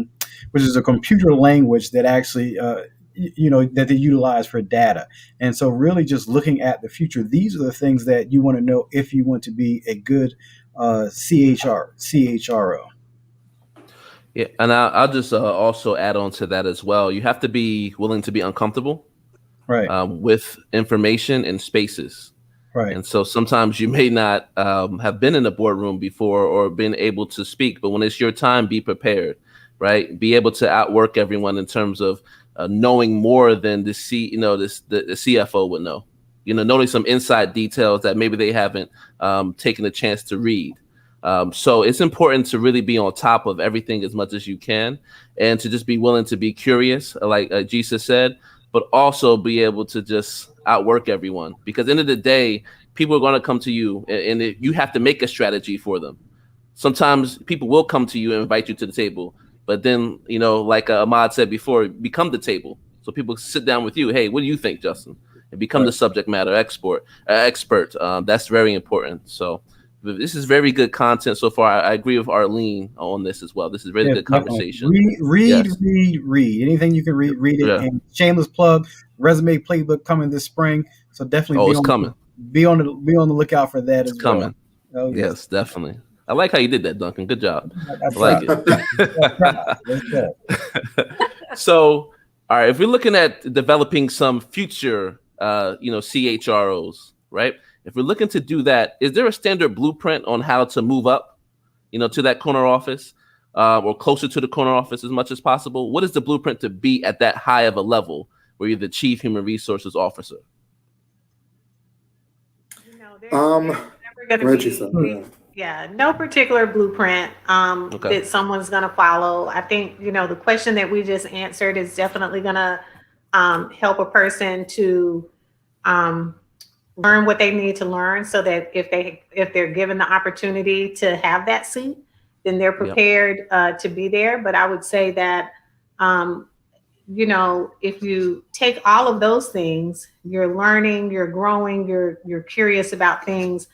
computer language that actually that they utilize for data. And so really just looking at the future, these are the things that you want to know if you want to be a good CHRO. Yeah, and I'll just also add on to that as well. You have to be willing to be uncomfortable, right, with information and spaces. Right. And so sometimes you may not have been in a boardroom before or been able to speak, but when it's your time, be prepared, right? Be able to outwork everyone in terms of knowing more than the CFO would know. Knowing some inside details that maybe they haven't taken a chance to read. So it's important to really be on top of everything as much as you can, and to just be willing to be curious, like Jisa said, but also be able to just outwork everyone. Because at the end of the day, people are going to come to you, and you have to make a strategy for them. Sometimes people will come to you and invite you to the table, but then, like Ahmad said before, become the table. So people sit down with you. Hey, what do you think, Justin? And become the subject matter expert. That's very important. So this is very good content so far. I agree with Arlene on this as well. This is really good conversation. Read. Anything you can read it. And shameless plug, resume playbook coming this spring. So definitely be on the lookout for that. It's coming. Oh, yes, definitely. I like how you did that, Duncan. Good job. I like it. So, all right, if we're looking at developing some future, CHROs, right? If we're looking to do that, is there a standard blueprint on how to move up, to that corner office or closer to the corner office as much as possible? What is the blueprint to be at that high of a level where you're the chief human resources officer? No particular blueprint that someone's going to follow. I think, the question that we just answered is definitely going to help a person to learn what they need to learn, so that if they're given the opportunity to have that seat, then they're prepared to be there. But I would say that if you take all of those things, you're learning, you're growing, you're curious about things,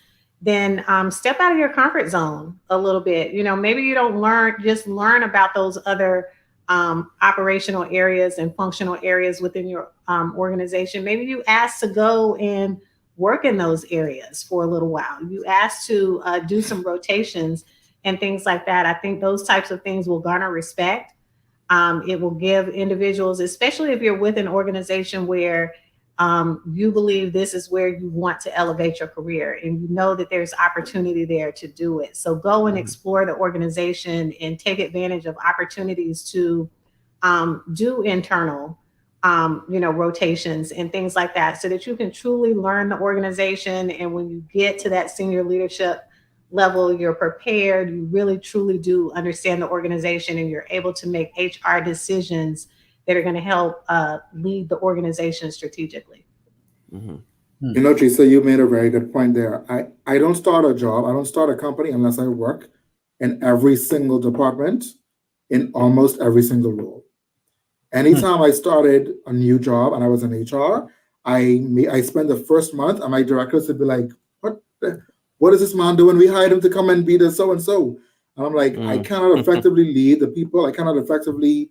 then step out of your comfort zone a little bit. Maybe you don't learn about those other operational areas and functional areas within your organization. Maybe you ask to go and work in those areas for a little while. You ask to do some rotations and things like that. I think those types of things will garner respect. It will give individuals, especially if you're with an organization where you believe this is where you want to elevate your career, and you know that there's opportunity there to do it. So go and explore the organization and take advantage of opportunities to do internal rotations and things like that, so that you can truly learn the organization. And when you get to that senior leadership level, you're prepared, you really truly do understand the organization, and you're able to make HR decisions that are going to help lead the organization strategically. Teresa, you made a very good point there. I don't start a job, I don't start a company unless I work in every single department, in almost every single role. Anytime I started a new job and I was in HR, I spent the first month, and my directors would be like, what is this man doing? We hired him to come and be the so-and-so. And I'm like, I cannot effectively lead the people. I cannot effectively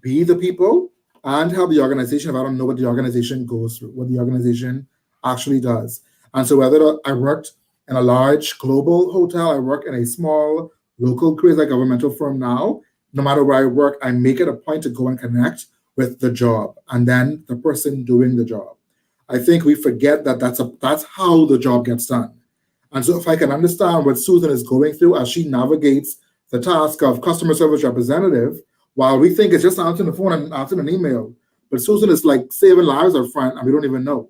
be the people and help the organization if I don't know what the organization goes through, what the organization actually does. And so whether I worked in a large global hotel, I work in a small local quasi-governmental firm now, no matter where I work, I make it a point to go and connect with the job and then the person doing the job. I think we forget that that's how the job gets done. And so if I can understand what Susan is going through as she navigates the task of customer service representative, while we think it's just answering the phone and answering an email, but Susan is like saving lives up front and we don't even know.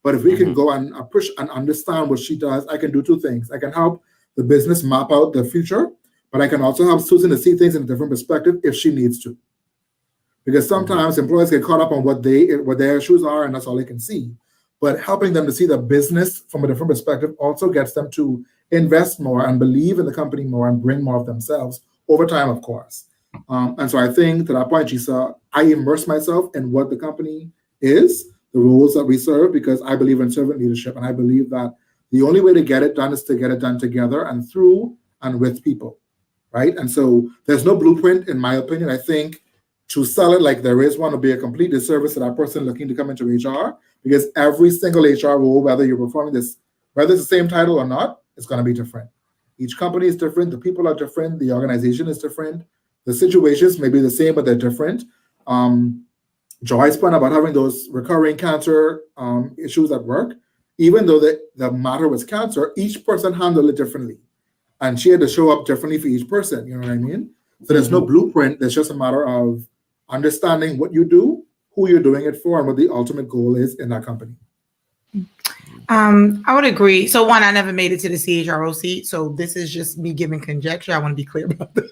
But if we can go and push and understand what she does, I can do two things. I can help the business map out the future, but I can also help Susan to see things in a different perspective if she needs to. Because sometimes employees get caught up on what their issues are, and that's all they can see. But helping them to see the business from a different perspective also gets them to invest more and believe in the company more and bring more of themselves over time, of course. And so I think to that point, Gisa, I immerse myself in what the company is, the roles that we serve, because I believe in servant leadership. And I believe that the only way to get it done is to get it done together and through and with people, right? And so there's no blueprint, in my opinion. I think to sell it like there is one would be a complete disservice to that person looking to come into HR, because every single HR role, whether you're performing this, whether it's the same title or not, it's going to be different. Each company is different. The people are different. The organization is different. The situations may be the same, but they're different. Joy's point about having those recurring cancer issues at work, even though the matter was cancer, each person handled it differently. And she had to show up differently for each person. You know what I mean? So there's no blueprint. There's just a matter of understanding what you do, who you're doing it for, and what the ultimate goal is in that company. I would agree. So one, I never made it to the CHRO seat. So this is just me giving conjecture. I want to be clear about that.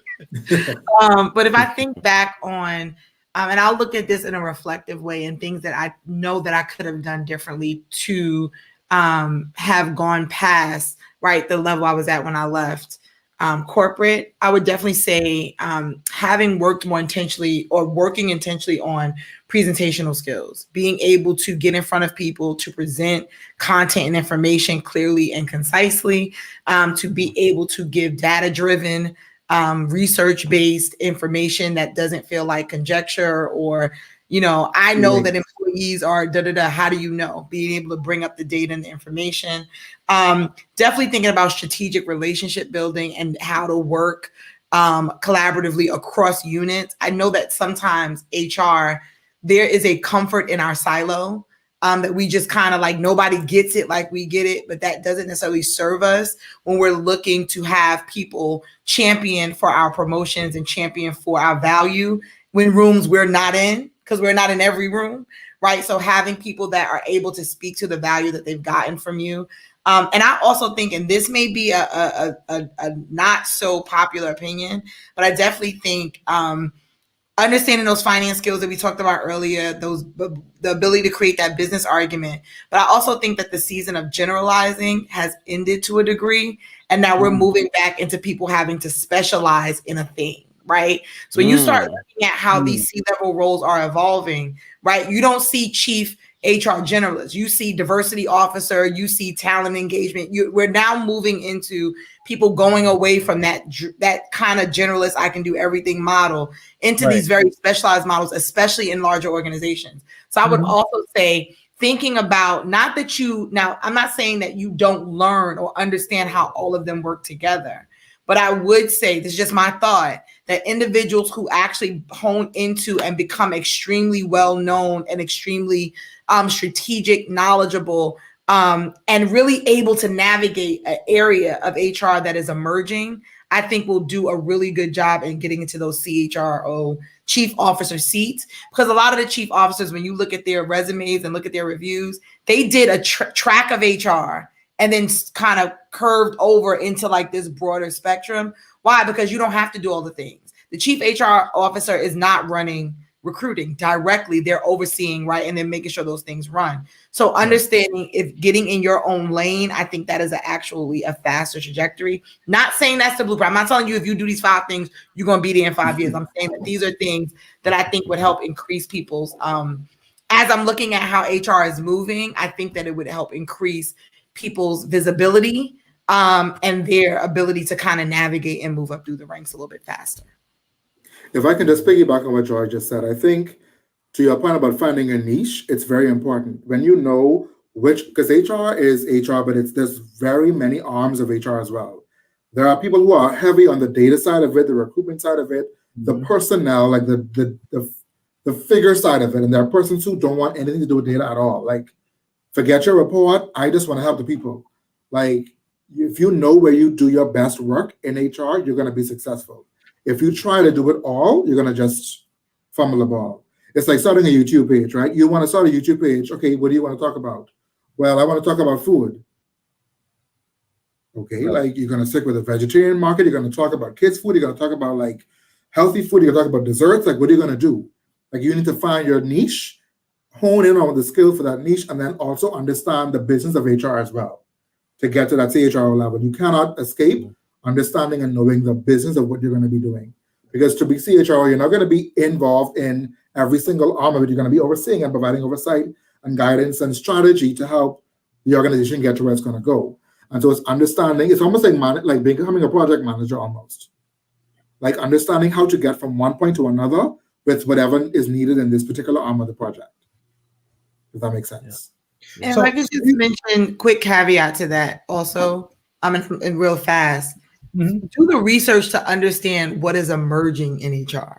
But if I think back on, and I'll look at this in a reflective way and things that I know that I could have done differently to have gone past, right, the level I was at when I left corporate, I would definitely say having worked more intentionally or working intentionally on presentational skills, being able to get in front of people, to present content and information clearly and concisely, to be able to give data-driven, research-based information that doesn't feel like conjecture or, I know that employees are how do you know? Being able to bring up the data and the information. Definitely thinking about strategic relationship building and how to work collaboratively across units. I know that sometimes HR, there is a comfort in our silo that we just kind of like, nobody gets it like we get it, but that doesn't necessarily serve us when we're looking to have people champion for our promotions and champion for our value when rooms we're not in, because we're not in every room, right? So having people that are able to speak to the value that they've gotten from you. And I also think, and this may be a not so popular opinion, but I definitely think understanding those finance skills that we talked about earlier, the ability to create that business argument. But I also think that the season of generalizing has ended to a degree, and now we're moving back into people having to specialize in a thing, right? So when you start looking at how these C-level roles are evolving, right, you don't see chief HR generalist, you see diversity officer, you see talent engagement. We're now moving into people going away from that kind of generalist, I can do everything model into these very specialized models, especially in larger organizations. So I would also say, thinking about now, I'm not saying that you don't learn or understand how all of them work together, but I would say, this is just my thought, that individuals who actually hone into and become extremely well-known and extremely strategic, knowledgeable, and really able to navigate an area of HR that is emerging, I think will do a really good job in getting into those CHRO chief officer seats. Because a lot of the chief officers, when you look at their resumes and look at their reviews, they did a track of HR and then kind of curved over into like this broader spectrum. Why? Because you don't have to do all the things. The chief HR officer is not running recruiting directly. They're overseeing, right? And then making sure those things run. So understanding if getting in your own lane, I think that is actually a faster trajectory. Not saying that's the blueprint. I'm not telling you if you do these 5 things, you're going to be there in 5 years. I'm saying that these are things that I think would help increase people's, as I'm looking at how HR is moving, I think that it would help increase people's visibility and their ability to kind of navigate and move up through the ranks a little bit faster. If I can just piggyback on what George just said, I think to your point about finding a niche, it's very important. When you know because HR is HR, but there's very many arms of HR as well. There are people who are heavy on the data side of it, the recruitment side of it, the personnel, like the figure side of it. And there are persons who don't want anything to do with data at all. Like, forget your report. I just want to help the people. Like, if you know where you do your best work in HR, you're going to be successful. If you try to do it all, you're going to just fumble the ball. It's like starting a YouTube page, right? You want to start a YouTube page. Okay, what do you want to talk about? Well, I want to talk about food. Okay, like you're going to stick with a vegetarian market. You're going to talk about kids' food. You're going to talk about like healthy food. You're going to talk about desserts. Like, what are you going to do? Like, you need to find your niche, hone in on the skill for that niche, and then also understand the business of HR as well to get to that CHRO level. You cannot escape understanding and knowing the business of what you're going to be doing. Because to be CHRO, you're not going to be involved in every single arm of it. You're going to be overseeing and providing oversight and guidance and strategy to help the organization get to where it's going to go. And so it's understanding, it's almost like becoming a project manager almost. Like understanding how to get from one point to another with whatever is needed in this particular arm of the project. If that makes sense. Yeah. And so, if I could just mention quick caveat to that also, in real fast. Do the research to understand what is emerging in HR.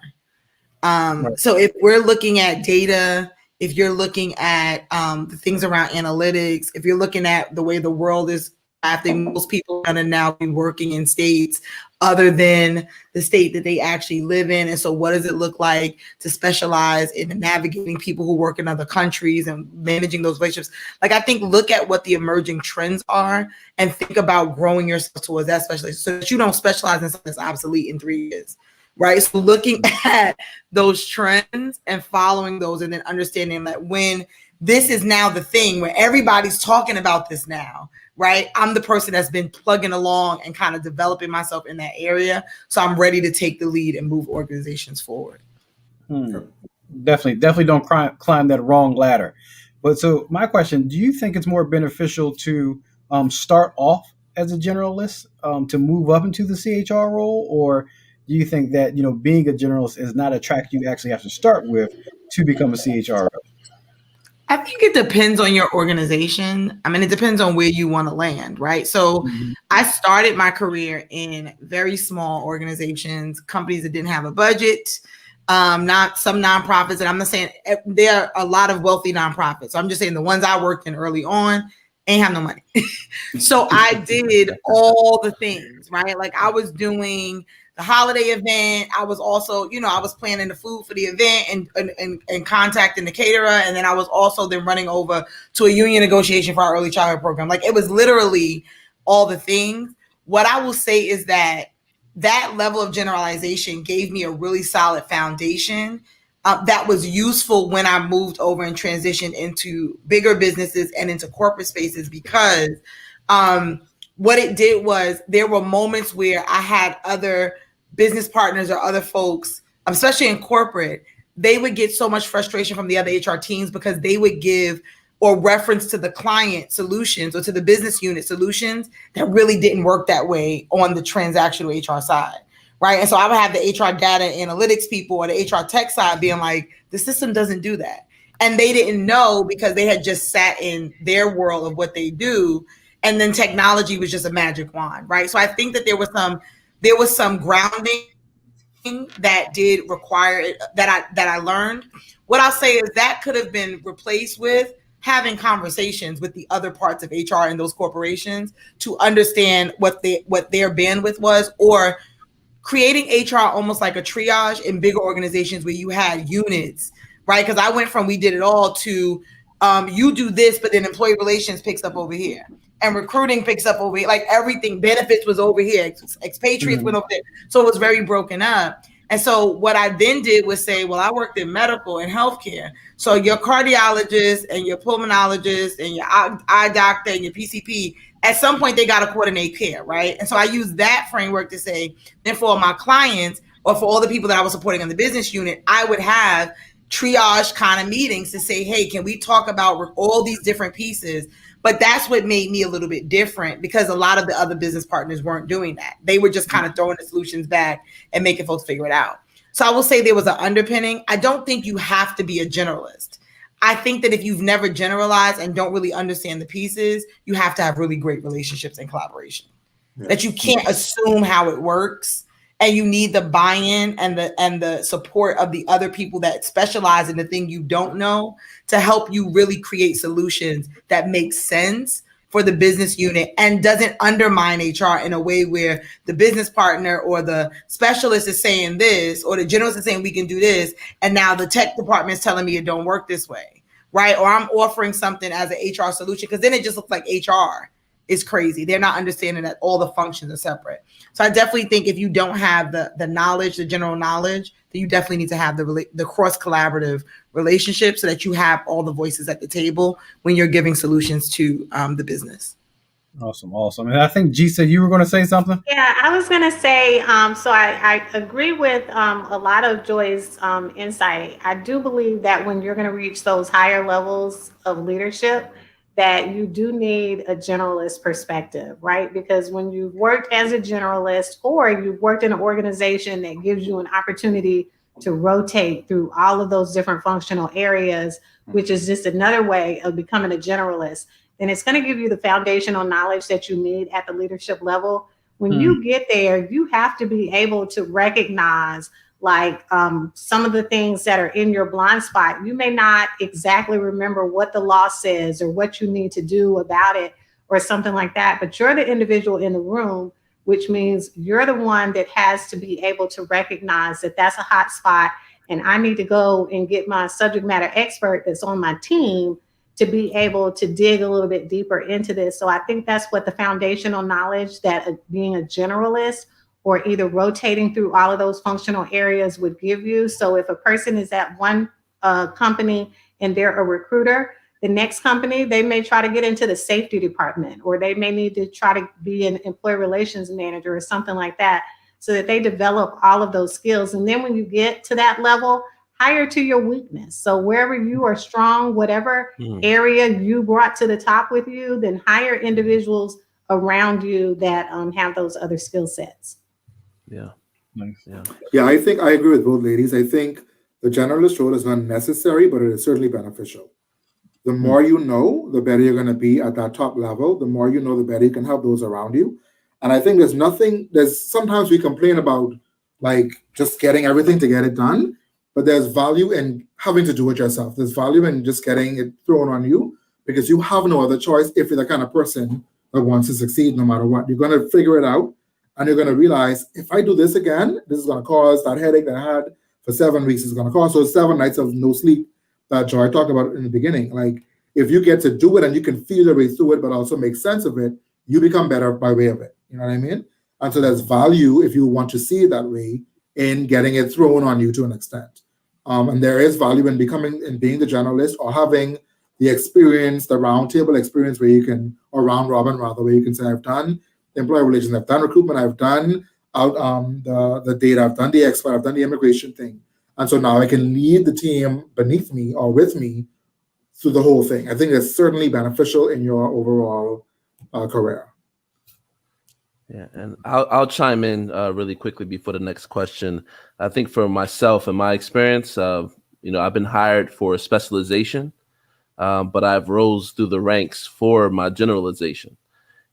So if we're looking at data, if you're looking at the things around analytics, if you're looking at the way the world is acting, most people are going to now be working in states other than the state that they actually live in. And so what does it look like to specialize in navigating people who work in other countries and managing those relationships? Like, I think look at what the emerging trends are and think about growing yourself towards that specialist so that you don't specialize in something that's obsolete in 3 years, right? So looking at those trends and following those and then understanding that when this is now the thing where everybody's talking about this now, right? I'm the person that's been plugging along and kind of developing myself in that area. So I'm ready to take the lead and move organizations forward. Definitely don't climb that wrong ladder. But so my question, do you think it's more beneficial to start off as a generalist to move up into the CHR role? Or do you think that, being a generalist is not a track you actually have to start with to become a CHRO? I think it depends on your organization. I mean, it depends on where you want to land, right? So I started my career in very small organizations, companies that didn't have a budget, not some nonprofits. And I'm not saying there are a lot of wealthy nonprofits. So I'm just saying the ones I worked in early on ain't have no money. So I did all the things, right? Like I was doing the holiday event. I was also, I was planning the food for the event and contacting the caterer. And then I was also then running over to a union negotiation for our early childhood program. Like it was literally all the things. What I will say is that that level of generalization gave me a really solid foundation that was useful when I moved over and transitioned into bigger businesses and into corporate spaces, because what it did was there were moments where I had other business partners or other folks, especially in corporate, they would get so much frustration from the other HR teams because they would give or reference to the client solutions or to the business unit solutions that really didn't work that way on the transactional HR side, right? And so I would have the HR data analytics people or the HR tech side being like, the system doesn't do that. And they didn't know because they had just sat in their world of what they do. And then technology was just a magic wand, right? So I think that there was some grounding that did require it, that I learned. What I'll say is that could have been replaced with having conversations with the other parts of HR in those corporations to understand what their bandwidth was, or creating HR almost like a triage in bigger organizations where you had units, right? Because I went from we did it all to you do this, but then employee relations picks up over here. And recruiting picks up over here. Like everything, benefits was over here. Expatriates went over there. So it was very broken up. And so what I then did was say, well, I worked in medical and healthcare. So your cardiologist and your pulmonologist and your eye doctor and your PCP, at some point they got to coordinate care, right? And so I used that framework to say, then for my clients or for all the people that I was supporting in the business unit, I would have triage kind of meetings to say, hey, can we talk about all these different pieces? But that's what made me a little bit different, because a lot of the other business partners weren't doing that. They were just kind of throwing the solutions back and making folks figure it out. So I will say there was an underpinning. I don't think you have to be a generalist. I think that if you've never generalized and don't really understand the pieces, you have to have really great relationships and collaboration. Yeah. That you can't assume how it works. And you need the buy-in and the support of the other people that specialize in the thing you don't know to help you really create solutions that make sense for the business unit and doesn't undermine HR in a way where the business partner or the specialist is saying this, or the generalist is saying we can do this, and now the tech department is telling me it don't work this way, right? Or I'm offering something as an HR solution, because then it just looks like HR is crazy. They're not understanding that all the functions are separate. So I definitely think if you don't have the knowledge, the general knowledge, then you definitely need to have the cross collaborative relationship so that you have all the voices at the table when you're giving solutions to the business. Awesome. And I think G said you were going to say something. Yeah, I was going to say, so I agree with a lot of Joy's insight. I do believe that when you're going to reach those higher levels of leadership, that you do need a generalist perspective, right? Because when you've worked as a generalist, or you've worked in an organization that gives you an opportunity to rotate through all of those different functional areas, which is just another way of becoming a generalist, then it's going to give you the foundational knowledge that you need at the leadership level. When you get there, you have to be able to recognize like some of the things that are in your blind spot. You may not exactly remember what the law says or what you need to do about it or something like that, but you're the individual in the room, which means you're the one that has to be able to recognize that that's a hot spot, and I need to go and get my subject matter expert that's on my team to be able to dig a little bit deeper into this. So I think that's what the foundational knowledge that being a generalist or either rotating through all of those functional areas would give you. So if a person is at one company and they're a recruiter, the next company, they may try to get into the safety department, or they may need to try to be an employee relations manager or something like that, so that they develop all of those skills. And then when you get to that level, hire to your weakness. So wherever you are strong, whatever area you brought to the top with you, then hire individuals around you that have those other skill sets. Yeah. Nice. Yeah, I think I agree with both ladies. I think the generalist role is not necessary, but it is certainly beneficial. The more you know, the better you're going to be at that top level. The more you know, the better you can help those around you. And I think there's sometimes we complain about like just getting everything to get it done, but there's value in having to do it yourself. There's value in just getting it thrown on you, because you have no other choice if you're the kind of person that wants to succeed no matter what. You're going to figure it out. And you're going to realize, if I do this again, this is going to cause that headache that I had for 7 weeks. Is going to cause those 7 nights of no sleep that Joy talked about in the beginning. Like, if you get to do it and you can feel your way through it, but also make sense of it, you become better by way of it. You know what I mean? And so there's value, if you want to see it that way, in getting it thrown on you to an extent. And there is value in being the generalist or having the experience, the roundtable experience where you can, or round robin rather, where you can say, I've done employee relations, I've done recruitment, I've done the data, I've done the expert, I've done the immigration thing. And so now I can lead the team beneath me or with me through the whole thing. I think it's certainly beneficial in your overall career. Yeah, and I'll chime in really quickly before the next question. I think for myself and my experience, I've been hired for a specialization, but I've rose through the ranks for my generalization.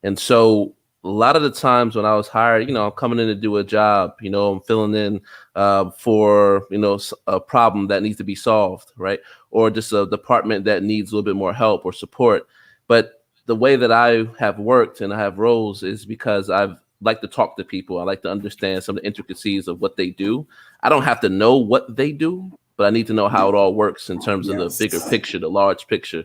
And so a lot of the times when I was hired, I'm coming in to do a job, I'm filling in for, a problem that needs to be solved, right? Or just a department that needs a little bit more help or support. But the way that I have worked and I have roles is because I've like to talk to people. I like to understand some of the intricacies of what they do. I don't have to know what they do, but I need to know how it all works in terms of the bigger picture, the large picture.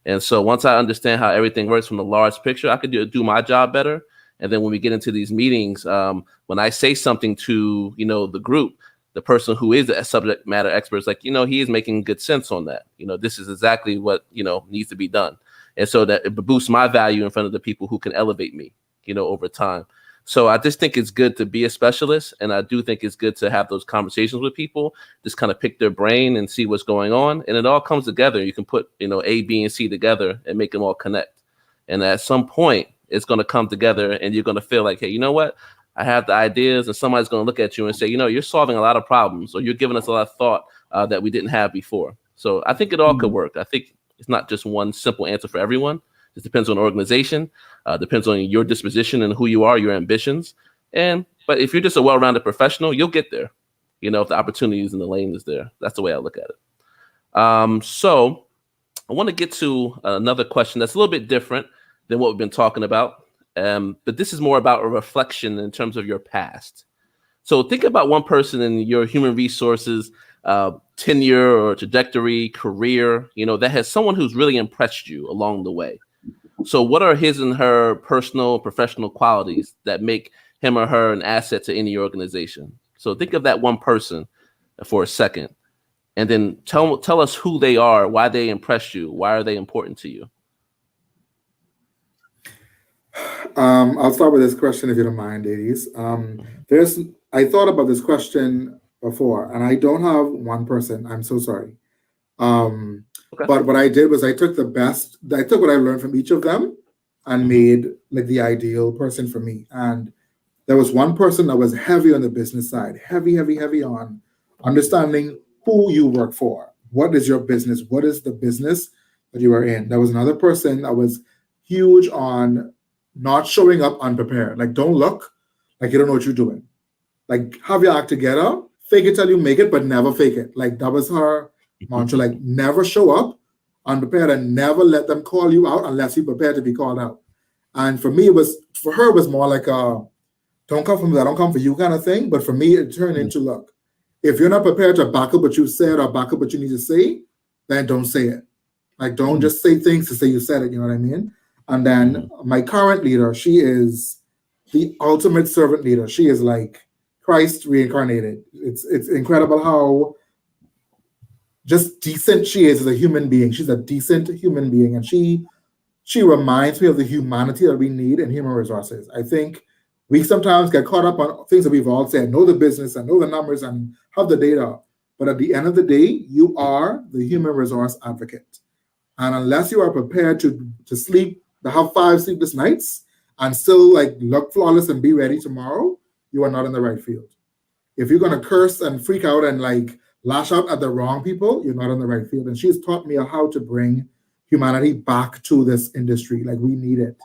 And so once I understand how everything works from the large picture, I could do my job better. And then when we get into these meetings, when I say something to, the group, the person who is a subject matter expert is like, he is making good sense on that. This is exactly what, needs to be done. And so that it boosts my value in front of the people who can elevate me, over time. So I just think it's good to be a specialist. And I do think it's good to have those conversations with people, just kind of pick their brain and see what's going on. And it all comes together. You can put, A, B, and C together and make them all connect. And at some point, it's going to come together and you're going to feel like, hey, you know what? I have the ideas, and somebody's going to look at you and say, you're solving a lot of problems, or you're giving us a lot of thought that we didn't have before. So I think it all could work. I think it's not just one simple answer for everyone. It depends on the organization, depends on your disposition and who you are, your ambitions. But if you're just a well-rounded professional, you'll get there. If the opportunities in the lane is there. That's the way I look at it. So I want to get to another question that's a little bit different than what we've been talking about. But this is more about a reflection in terms of your past. So think about one person in your human resources tenure or trajectory, career, that has someone who's really impressed you along the way. So what are his and her personal, professional qualities that make him or her an asset to any organization? So think of that one person for a second, and then tell us who they are, why they impressed you, why are they important to you? I'll start with this question if you don't mind, ladies. I thought about this question before, and I don't have one person. I'm so sorry. Okay. But what I did was I took what I learned from each of them and made like the ideal person for me. And there was one person that was heavy on the business side, heavy on understanding who you work for. What is your business? What is the business that you are in? There was another person that was huge on not showing up unprepared. Like, don't look like you don't know what you're doing. Like, have your act together, fake it till you make it, but never fake it. Like, that was her mantra. Like, never show up unprepared and never let them call you out unless you're prepared to be called out. And for me, for her, it was more like a don't come for me, I don't come for you kind of thing. But for me, it turned into, look, if you're not prepared to back up what you said or back up what you need to say, then don't say it. Like, don't just say things to say you said it, you know what I mean? And then my current leader, she is the ultimate servant leader. She is like Christ reincarnated. It's incredible how just decent she is as a human being. She's a decent human being. And she reminds me of the humanity that we need in human resources. I think we sometimes get caught up on things that we've all said, know the business and know the numbers and have the data. But at the end of the day, you are the human resource advocate. And unless you are prepared to sleep, to have 5 sleepless nights and still like look flawless and be ready tomorrow, you are not in the right field. If you're going to curse and freak out and like lash out at the wrong people, you're not in the right field. And she's taught me how to bring humanity back to this industry. Like, we need it.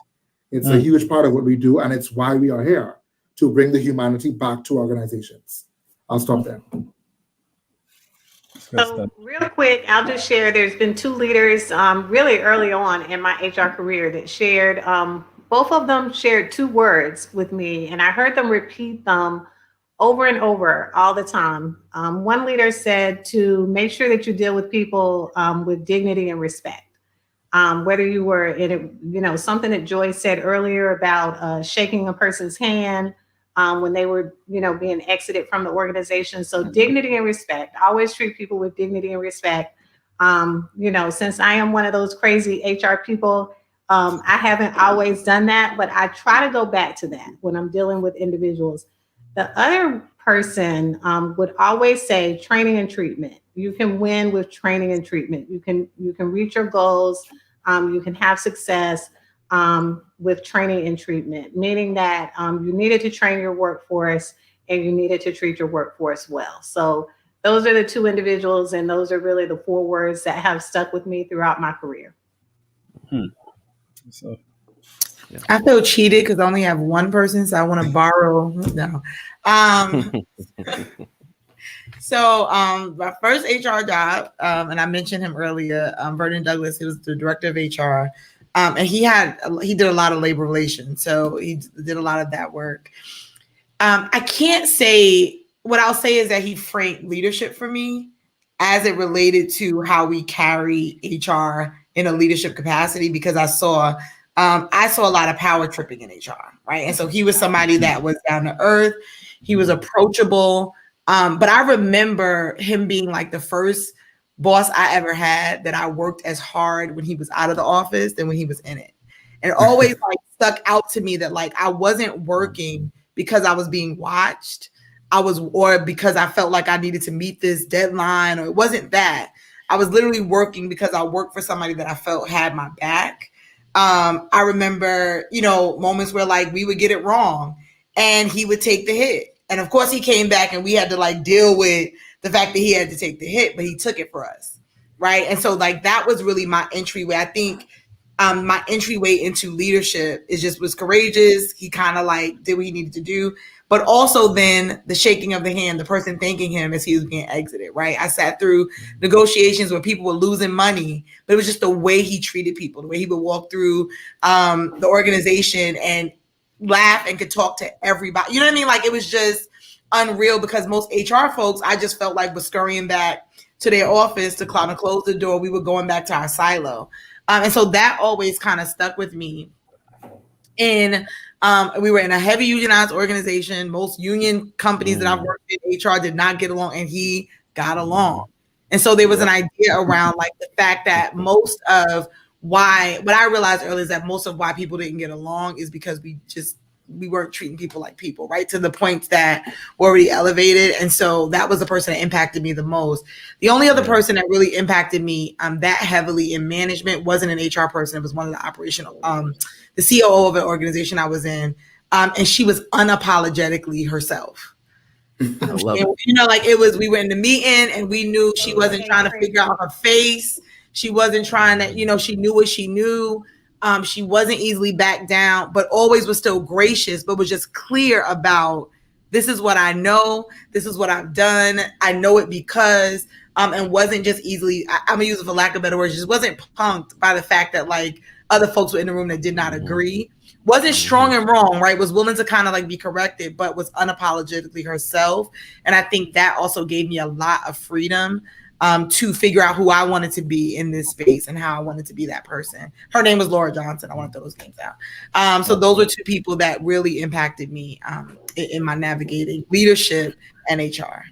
It's a huge part of what we do. And it's why we are here, to bring the humanity back to organizations. I'll stop there. So real quick, I'll just share, there's been 2 leaders really early on in my HR career that shared, both of them shared 2 words with me, and I heard them repeat them over and over all the time. One leader said to make sure that you deal with people with dignity and respect. Whether you were in something that Joy said earlier about shaking a person's hand, when they were, being exited from the organization. So dignity and respect. Always treat people with dignity and respect. Since I am one of those crazy HR people, I haven't always done that, but I try to go back to that when I'm dealing with individuals. The other person would always say training and treatment. You can win with training and treatment. You can reach your goals. You can have success with training and treatment, meaning that you needed to train your workforce and you needed to treat your workforce well. So those are the two individuals, and those are really the 4 words that have stuck with me throughout my career. So I feel cheated because I only have one person, so I want to borrow. No. So my first HR job, and I mentioned him earlier, Vernon Douglas, he was the director of HR. And he did a lot of labor relations. So he did a lot of that work. I can't say, what I'll say is that he framed leadership for me as it related to how we carry HR in a leadership capacity, because I saw a lot of power tripping in HR, right? And so he was somebody that was down to earth. He was approachable. But I remember him being like the first boss I ever had that I worked as hard when he was out of the office than when he was in it. And it always like stuck out to me that like I wasn't working because I was being watched. Or because I felt like I needed to meet this deadline, or it wasn't that. I was literally working because I worked for somebody that I felt had my back. I remember, moments where like we would get it wrong and he would take the hit. And of course he came back and we had to like deal with the fact that he had to take the hit, but he took it for us. Right. And so like that was really my entryway. I think my entryway into leadership was courageous. He kind of like did what he needed to do, but also then the shaking of the hand, the person thanking him as he was being exited. Right. I sat through negotiations where people were losing money, but it was just the way he treated people, the way he would walk through the organization and laugh and could talk to everybody. You know what I mean? Like it was just unreal, because most HR folks, I just felt like was scurrying back to their office to close the door. We were going back to our silo. And so that always kind of stuck with me. And we were in a heavy unionized organization. Most union companies that I've worked in, HR did not get along, and he got along. And so there was an idea around like the fact that what I realized earlier is that most of why people didn't get along is because we weren't treating people like people, right? To the point that we're already elevated. And so that was the person that impacted me the most. The only other person that really impacted me that heavily in management wasn't an HR person. It was one of the operational, the COO of an organization I was in. And she was unapologetically herself. I love it. And, we were in the meeting and we knew she wasn't trying to figure out her face. She wasn't trying to, she knew what she knew. She wasn't easily backed down, but always was still gracious, but was just clear about, this is what I know. This is what I've done. I know it because, and wasn't just easily, I'm gonna use it for lack of better words, just wasn't punked by the fact that like other folks were in the room that did not agree. Wasn't strong and wrong, right? Was willing to kind of like be corrected, but was unapologetically herself. And I think that also gave me a lot of freedom to figure out who I wanted to be in this space and how I wanted to be that person. Her name was Laura Johnson. I want to throw those names out. So those were two people that really impacted me in my navigating leadership and HR.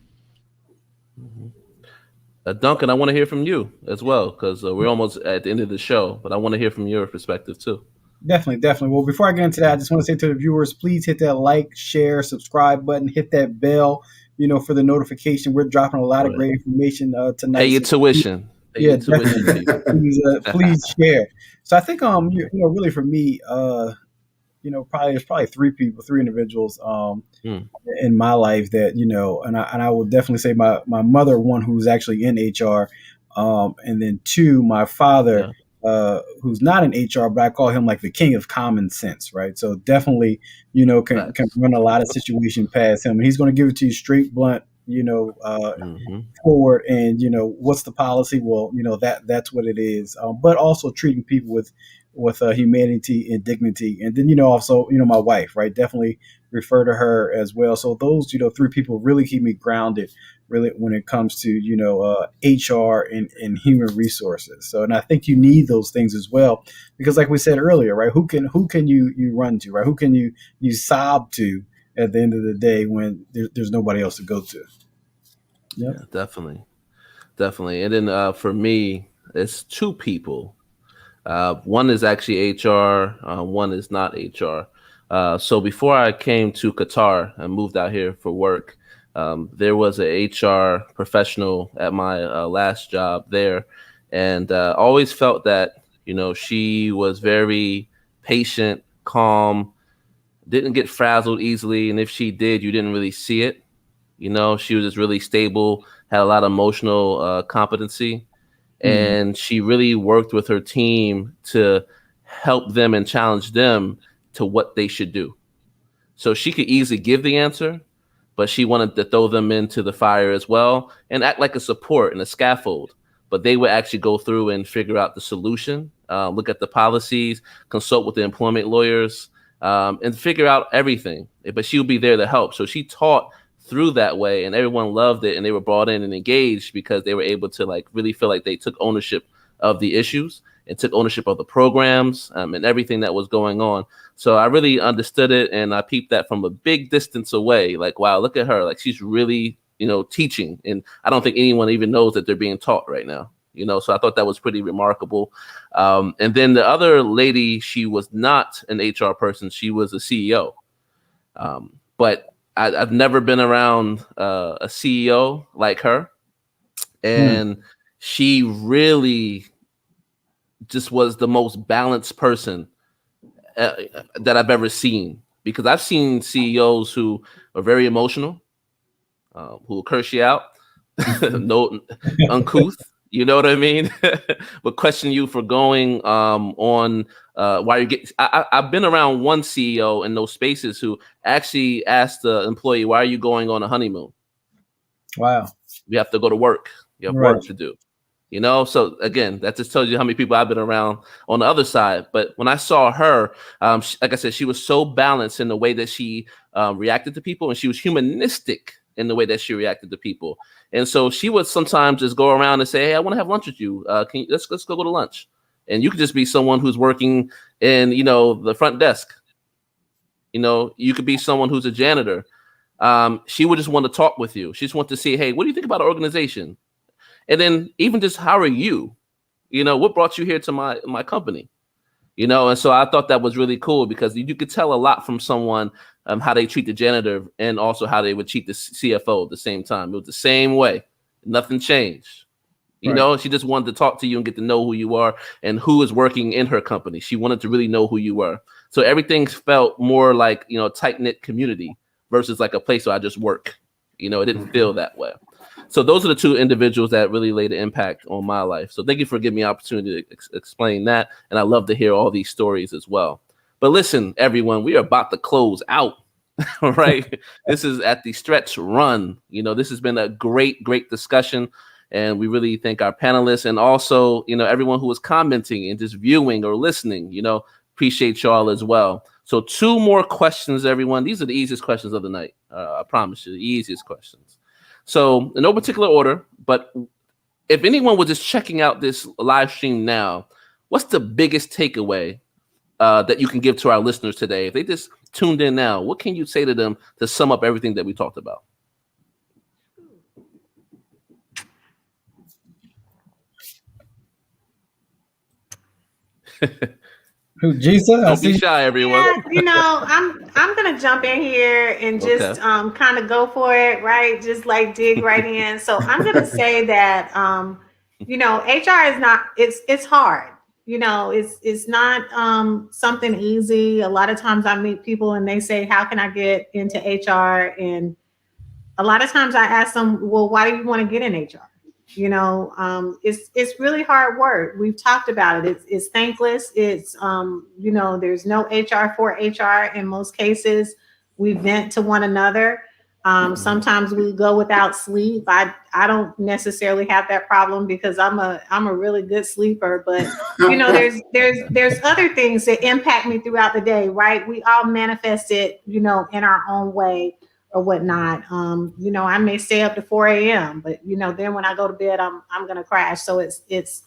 Duncan, I want to hear from you as well, because we're almost at the end of the show, but I want to hear from your perspective too. Definitely. Well, before I get into that, I just want to say to the viewers, please hit that like, share, subscribe button, hit that bell, for the notification. We're dropping a lot of great information tonight. Pay your tuition. Please share. So I think, really for me, there's probably three individuals in my life that, and I would definitely say my mother, one who's actually in HR, and then two, my father, who's not in HR, but I call him like the king of common sense, right? So definitely, can run a lot of situation past him, and he's going to give it to you straight, blunt, forward, and what's the policy? Well, that's what it is. But also treating people with humanity and dignity, and then also my wife, right? Definitely refer to her as well. So those three people really keep me grounded, really, when it comes to HR and human resources. So, and I think you need those things as well, because like we said earlier, right? Who can you run to, right? Who can you sob to at the end of the day when there's nobody else to go to. Yep. Yeah, definitely. And then for me, it's two people. One is actually HR. One is not HR. So before I came to Qatar and moved out here for work, there was a HR professional at my last job there, and always felt that she was very patient, calm, didn't get frazzled easily, and if she did, you didn't really see it. She was just really stable, had a lot of emotional competency, and she really worked with her team to help them and challenge them to what they should do. So she could easily give the answer, but she wanted to throw them into the fire as well and act like a support and a scaffold. But they would actually go through and figure out the solution, look at the policies, consult with the employment lawyers, and figure out everything. But she would be there to help. So she taught through that way, and everyone loved it, and they were brought in and engaged because they were able to really feel like they took ownership of the issues and took ownership of the programs and everything that was going on. So I really understood it, and I peeped that from a big distance away. Like, wow, look at her. Like, she's really, teaching. And I don't think anyone even knows that they're being taught right now. So I thought that was pretty remarkable. And then the other lady, she was not an HR person. She was a CEO. But I've never been around a CEO like her. And she really just was the most balanced person that I've ever seen, because I've seen CEOs who are very emotional, who will curse you out, no uncouth, you know what I mean? But question you for going on why you get. I've been around one CEO in those spaces who actually asked the employee, "Why are you going on a honeymoon?" Wow. You have to go to work. You have work to do. So again, that just tells you how many people I've been around on the other side. But when I saw her, like I said, she was so balanced in the way that she reacted to people, and she was humanistic in the way that she reacted to people. And so she would sometimes just go around and say, "Hey, I want to have lunch with you. Let's go to lunch." And you could just be someone who's working in, the front desk. You could be someone who's a janitor. She would just want to talk with you. She just wants to see, hey, what do you think about our organization? And then even just, how are you? What brought you here to my company? And so I thought that was really cool, because you could tell a lot from someone how they treat the janitor and also how they would treat the CFO at the same time. It was the same way. Nothing changed. She just wanted to talk to you and get to know who you are and who is working in her company. She wanted to really know who you were. So everything felt more like, tight-knit community versus like a place where I just work. It didn't feel that way. So those are the two individuals that really laid an impact on my life. So thank you for giving me an opportunity to explain that. And I love to hear all these stories as well. But listen, everyone, we are about to close out. All right. This is at the stretch run. This has been a great discussion. And we really thank our panelists and also, everyone who was commenting and just viewing or listening, appreciate y'all as well. So 2 more questions, everyone. These are the easiest questions of the night. I promise you, the easiest questions. So in no particular order, but if anyone was just checking out this live stream now, what's the biggest takeaway that you can give to our listeners today? If they just tuned in now, what can you say to them to sum up everything that we talked about? Jisa, don't be shy, everyone. Yeah, I'm gonna jump in here and just kind of go for it, right? Just like dig right in. So I'm gonna say that HR is not. It's hard. It's not something easy. A lot of times I meet people and they say, "How can I get into HR?" And a lot of times I ask them, "Well, why do you want to get in HR?" It's really hard work. We've talked about it. It's thankless. It's there's no HR for HR in most cases. We vent to one another. Sometimes we go without sleep. I don't necessarily have that problem because I'm a really good sleeper, but there's other things that impact me throughout the day, right? We all manifest it, in our own way or whatnot. I may stay up to 4 a.m., but then when I go to bed, I'm gonna crash. So it's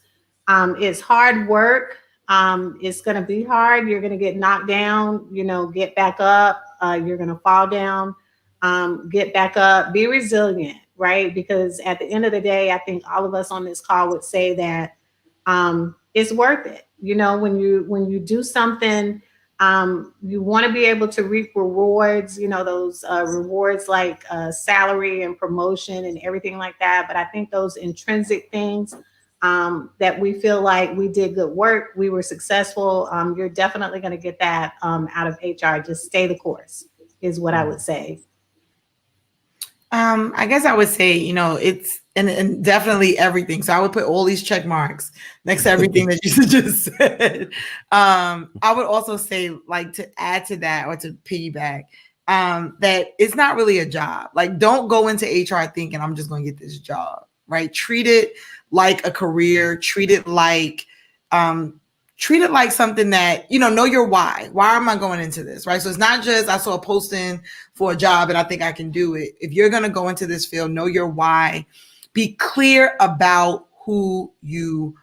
hard work. It's gonna be hard. You're gonna get knocked down, get back up. you're going to fall down, get back up, be resilient, right? Because at the end of the day, I think all of us on this call would say that it's worth it. You know, when you do something, you want to be able to reap rewards, you know, those rewards like salary and promotion and everything like that. But I think those intrinsic things that we feel like we did good work, we were successful, you're definitely going to get that out of HR. Just stay the course is what I would say. I guess I would say, you know, it's and definitely everything. So I would put all these check marks next to everything that you just said. I would also say, like, to add to that or to piggyback, that it's not really a job. Like, don't go into HR thinking I'm just going to get this job, right? Treat it like a career. Treat it like something that, you know your why. Why am I going into this, right? So it's not just I saw a posting for a job and I think I can do it. If you're going to go into this field, know your why. Be clear about who you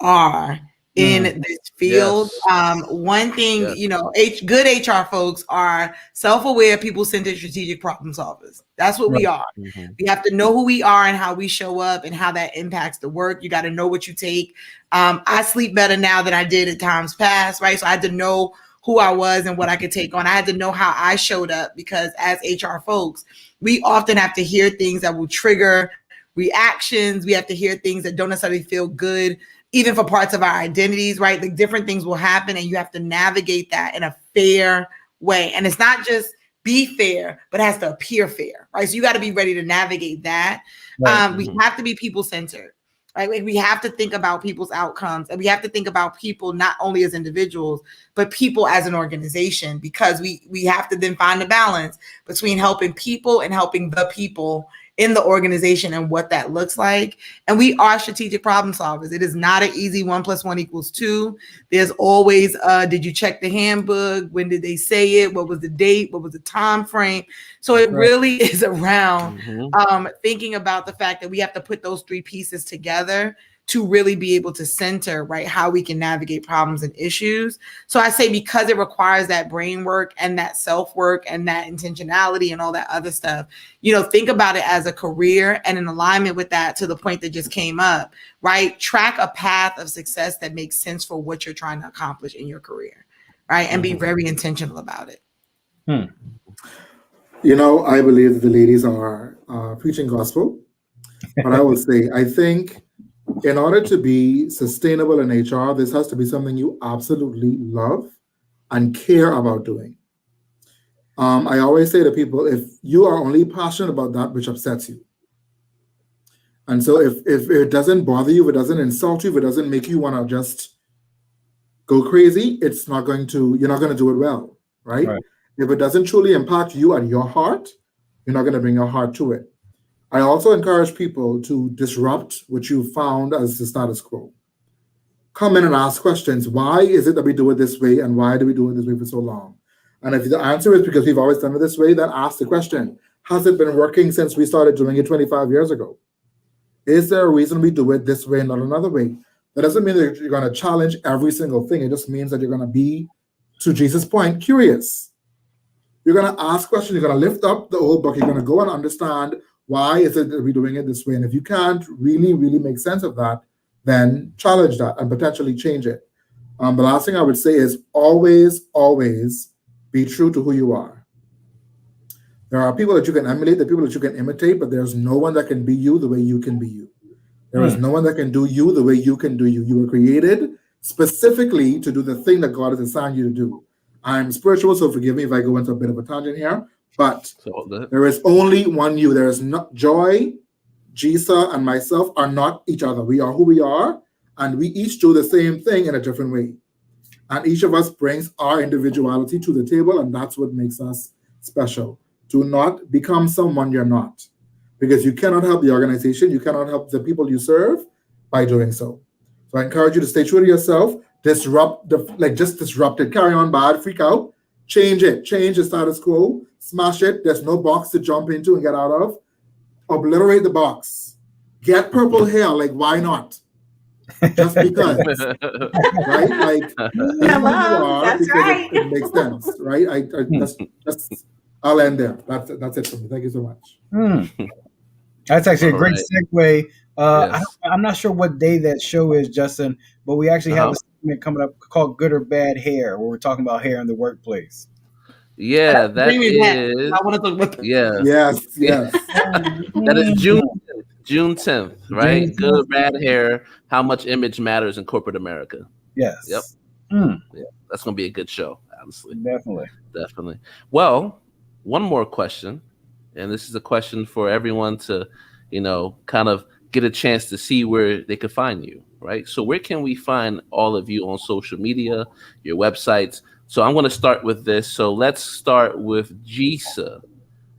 are in this field. Yes. One thing, Yes. you know, good HR folks are self-aware, people-centered, strategic problem solvers. That's what we are. Mm-hmm. We have to know who we are and how we show up and how that impacts the work. You got to know what you take. I sleep better now than I did at times past, right? So I had to know who I was and what I could take on. I had to know how I showed up, because as HR folks, we often have to hear things that will trigger reactions. We have to hear things that don't necessarily feel good, even for parts of our identities, right? Like, different things will happen and you have to navigate that in a fair way. And it's not just be fair, but it has to appear fair, right? So you got to be ready to navigate that. Right. We have to be people-centered, right? Like, we have to think about people's outcomes, and we have to think about people not only as individuals, but people as an organization, because we have to then find a balance between helping people and helping the people in the organization and what that looks like. And we are strategic problem solvers. It is not an easy 1 + 1 = 2. There's always, did you check the handbook? When did they say it? What was the date? What was the time frame? So it really is around thinking about the fact that we have to put those three pieces together to really be able to center, right, how we can navigate problems and issues. So I say, because it requires that brain work and that self-work and that intentionality and all that other stuff, you know, think about it as a career, and in alignment with that, to the point that just came up, right? Track a path of success that makes sense for what you're trying to accomplish in your career, right? And be very intentional about it. You know, I believe that the ladies are preaching gospel, but I will say, I think in order to be sustainable in HR, this has to be something you absolutely love and care about doing. I always say to people, if you are only passionate about that which upsets you, and so if it doesn't bother you, if it doesn't insult you, if it doesn't make you want to just go crazy, you're not going to do it well, right? If it doesn't truly impact you and your heart, you're not going to bring your heart to it. I also encourage people to disrupt what you found as the status quo. Come in and ask questions. Why is it that we do it this way, and why do we do it this way for so long? And if the answer is because we've always done it this way, then ask the question, has it been working since we started doing it 25 years ago? Is there a reason we do it this way and not another way? That doesn't mean that you're going to challenge every single thing. It just means that you're going to be, to Jesus' point, curious. You're going to ask questions. You're going to lift up the old book. You're going to go and understand, why is it that we're doing it this way? And if you can't really, really make sense of that, then challenge that and potentially change it. The last thing I would say is always, always be true to who you are. There are people that you can emulate, the people that you can imitate, but there's no one that can be you the way you can be you. There is no one that can do you the way you can do you. You were created specifically to do the thing that God has assigned you to do. I'm spiritual, so forgive me if I go into a bit of a tangent here. But there is only one you. There is not Joy, Jisa, and myself are not each other. We are who we are, and we each do the same thing in a different way. And each of us brings our individuality to the table, and that's what makes us special. Do not become someone you're not, because you cannot help the organization. You cannot help the people you serve by doing so. So I encourage you to stay true to yourself. Disrupt it. Carry on bad. Freak out. Change it. Change the status quo. Smash it. There's no box to jump into and get out of. Obliterate the box. Get purple hair. Like, why not? just because, right? Like, be who you are That's because right. it makes sense, right? I'll end there. That's it for me. Thank you so much. That's actually a great Right. segue. Yes. I'm not sure what day that show is, Justin, but we actually have a segment coming up called Good or Bad Hair, where we're talking about hair in the workplace. Yeah, that Bring me back. is. I want to talk about that. Yes. Yes. That is June 10th, right? June 10th. Good, bad hair. How much image matters in corporate America? Yes. Yep. Yeah, that's gonna be a good show, honestly. Definitely. Well, one more question, and this is a question for everyone to, kind of get a chance to see where they could find you, right? So where can we find all of you on social media, your websites? So I'm going to start with this. So let's start with Jisa.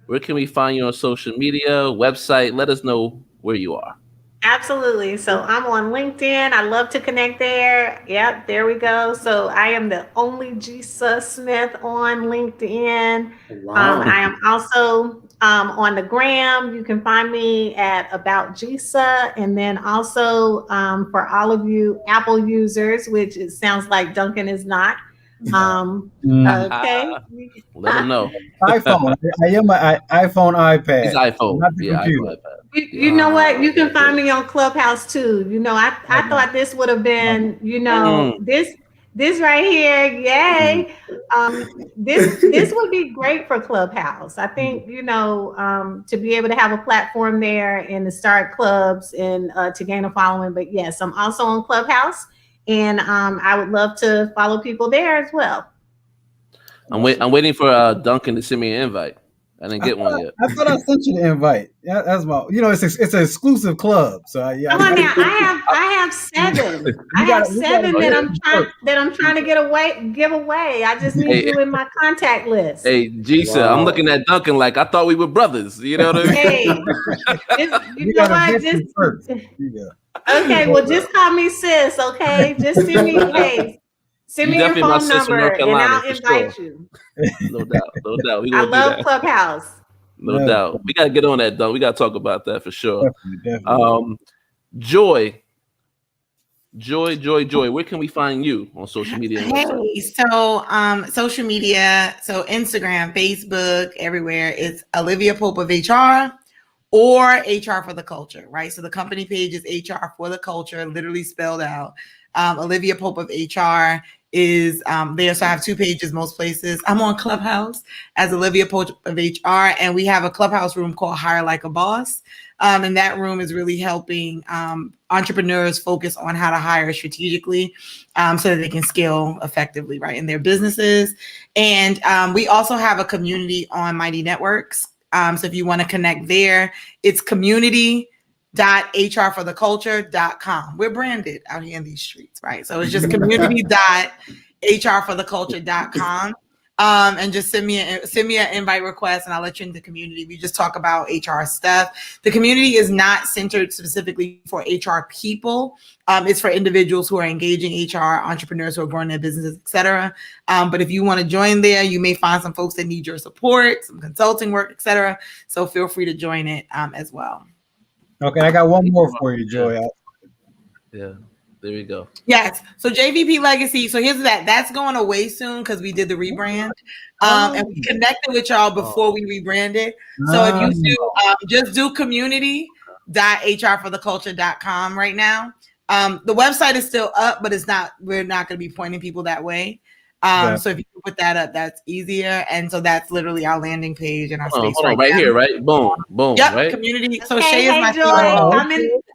Where can we find you on social media, website? Let us know where you are. Absolutely. So I'm on LinkedIn. I love to connect there. Yep, there we go. So I am the only Jisa Smith on LinkedIn. Wow. I am also on the gram. You can find me at About Jisa. And then also for all of you Apple users, which it sounds like Duncan is not. Okay. Let them know. iPhone. I am an iPhone iPad. It's iPhone. Not the computer. iPhone, iPad. You know what? You can find me on Clubhouse too. I thought this would have been, this right here. Yay. This would be great for Clubhouse. I think, to be able to have a platform there and to start clubs and to gain a following. But yes, I'm also on Clubhouse, and I would love to follow people there as well. I'm waiting for Duncan to send me an invite. I didn't get one yet. I thought I sent you the invite. Yeah, that's my. It's an exclusive club. So Come on now, I have 7. I have 7 that I'm trying to give away. I just need you in my contact list. Hey, Jisa, I'm looking at Duncan like I thought we were brothers. You know what I mean? Hey, you know what? Okay, well, just call me sis. Okay, just send me Send me your phone number and I'll invite you. No doubt. I love Clubhouse. No doubt. We got to get on that, though. We got to talk about that for sure. Definitely. Joy. Where can we find you on social media? Hey, so social media, so Instagram, Facebook, everywhere. It's Olivia Pope of HR or HR for the Culture, right? So the company page is HR for the Culture, literally spelled out. Olivia Pope of HR is there. So I have 2 pages most places. I'm on Clubhouse as Olivia Pope of HR, and we have a Clubhouse room called Hire Like a Boss. And that room is really helping entrepreneurs focus on how to hire strategically so that they can scale effectively, right, in their businesses. And we also have a community on Mighty Networks. So if you want to connect there, it's community.hrfortheculture.com. We're branded out here in these streets, right? So it's just community.hrfortheculture.com. And just send me an invite request and I'll let you into the community. We just talk about HR stuff. The community is not centered specifically for HR people. It's for individuals who are engaging HR, entrepreneurs who are growing their businesses, etc. But if you want to join there, you may find some folks that need your support, some consulting work, etc. So feel free to join it as well. Okay, I got one more for you, Joy. Yeah, there we go. Yes. So JVP Legacy. So here's that. That's going away soon because we did the rebrand. And we connected with y'all before we rebranded. So if you do, just do community.hrfortheculture.com right now. The website is still up, but we're not going to be pointing people that way. So if you can put that up, that's easier. And so that's literally our landing page and our space right here, right? Boom. Yep, right? community. So okay, Shay is my Joy.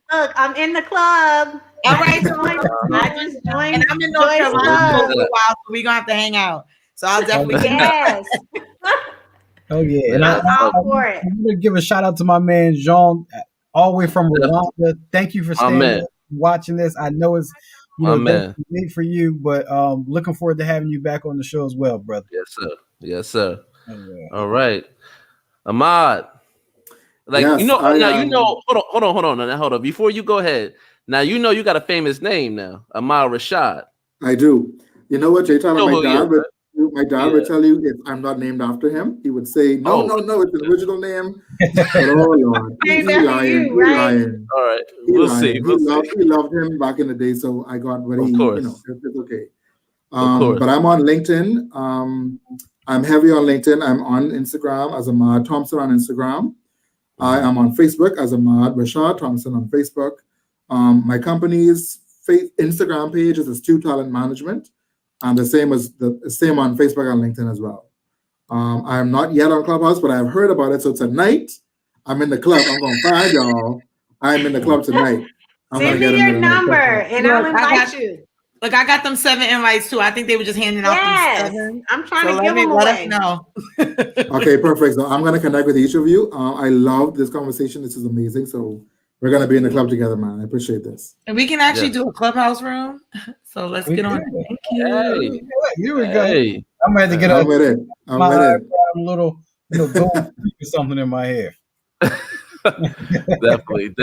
I'm in the club. All right, so I just joined. And I'm in North Carolina for a while, so we're gonna have to hang out. So I'll definitely yes. Oh yeah, and I'm all for it. I'm gonna give a shout out to my man Jean, all the way from Rwanda. Thank you for watching this. I know it's late for you, but looking forward to having you back on the show as well, brother. Yes, sir. All right, Ahmad. Hold on. Before you go ahead, now you got a famous name now, Ahmad Rashad. I do. You know what, Jay Tyler, would tell you if I'm not named after him. He would say, no, it's an original name. But, oh, Lord. He's lying. Lying. All right. We'll see. He loved him back in the day, so I got what it's okay. Of course. But I'm on LinkedIn. I'm heavy on LinkedIn. I'm on Instagram as Ahmad Thompson on Instagram. I am on Facebook as Ahmad Rashad Thompson on Facebook. My company's Instagram page is Astute Talent Management, and the same on Facebook and LinkedIn as well. I am not yet on Clubhouse, but I've heard about it. So tonight, I'm in the club. I'm going to find y'all. I'm in the club tonight. Send me your number, and I'll invite you. Look, I got them 7 invites too. I think they were just handing out them 7. I'm trying to give them away. Let us know. Okay, perfect. So I'm going to connect with each of you. I love this conversation. This is amazing. So we're going to be in the club together, man. I appreciate this. And we can actually do a Clubhouse room. So let's get on. Thank you. Hey. Here we go. I'm ready to get I'm with it. I'm with it. A little gold or something in my hair. Definitely.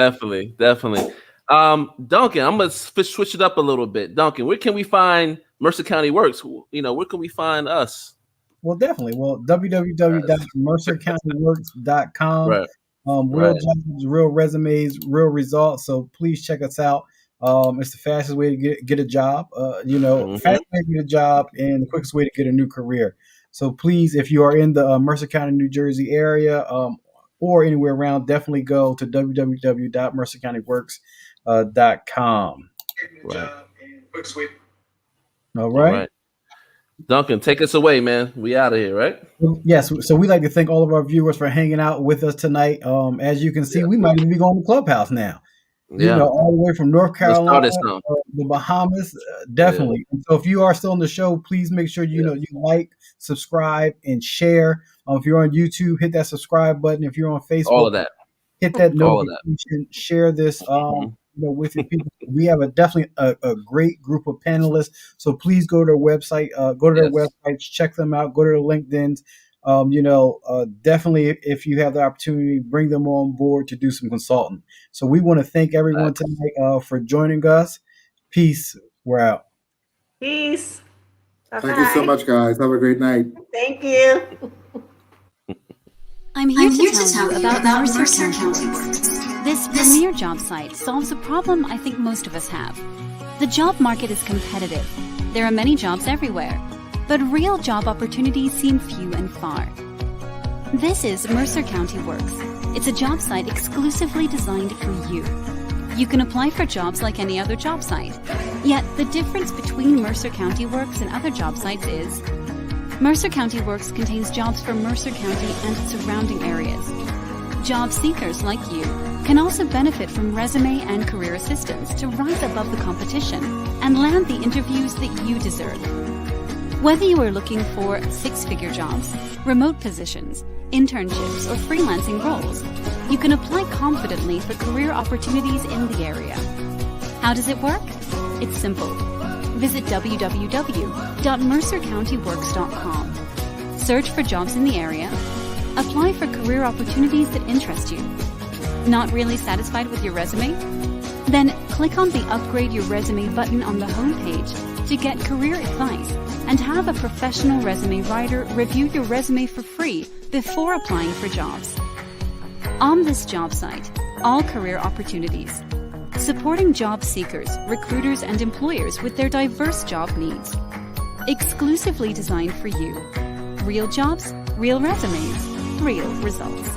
Duncan, I'm gonna switch it up a little bit. Duncan, where can we find Mercer County Works? Where can we find us? Well, definitely. Well, www.mercercountyworks.com. Right. Real jobs, real resumes, real results. So please check us out. It's the fastest way to get a job. Fastest way to get a job and the quickest way to get a new career. So please, if you are in the Mercer County, New Jersey area or anywhere around, definitely go to www.mercercountyworks.com. Right. All right. Duncan, take us away, man. We out of here, right? Yes. So we'd like to thank all of our viewers for hanging out with us tonight. As you can see, we might even be going to Clubhouse now. All the way from North Carolina, the Bahamas, definitely. Yeah. So if you are still on the show, please make sure you like, subscribe, and share. If you're on YouTube, hit that subscribe button. If you're on Facebook, all of that, hit that notification. Share this, with your people. We have definitely a great group of panelists. So please go to their website, their websites, check them out. Go to their LinkedIn's. Definitely, if you have the opportunity, bring them on board to do some consulting. So we want to thank everyone tonight for joining us. Peace. We're out. Peace. Bye-bye. Thank you so much, guys. Have a great night. Thank you. I'm here to tell you about Mercer County Works. This premier job site solves a problem I think most of us have. The job market is competitive. There are many jobs everywhere, but real job opportunities seem few and far. This is Mercer County Works. It's a job site exclusively designed for you. You can apply for jobs like any other job site. Yet the difference between Mercer County Works and other job sites is Mercer County Works contains jobs for Mercer County and its surrounding areas. Job seekers like you can also benefit from resume and career assistance to rise above the competition and land the interviews that you deserve. Whether you are looking for 6-figure jobs, remote positions, internships, or freelancing roles, you can apply confidently for career opportunities in the area. How does it work? It's simple. Visit www.mercercountyworks.com. Search for jobs in the area. Apply for career opportunities that interest you. Not really satisfied with your resume? Then click on the Upgrade Your Resume button on the homepage to get career advice and have a professional resume writer review your resume for free before applying for jobs. On this job site, all career opportunities, supporting job seekers, recruiters, and employers with their diverse job needs. Exclusively designed for you. Real jobs, real resumes, real results.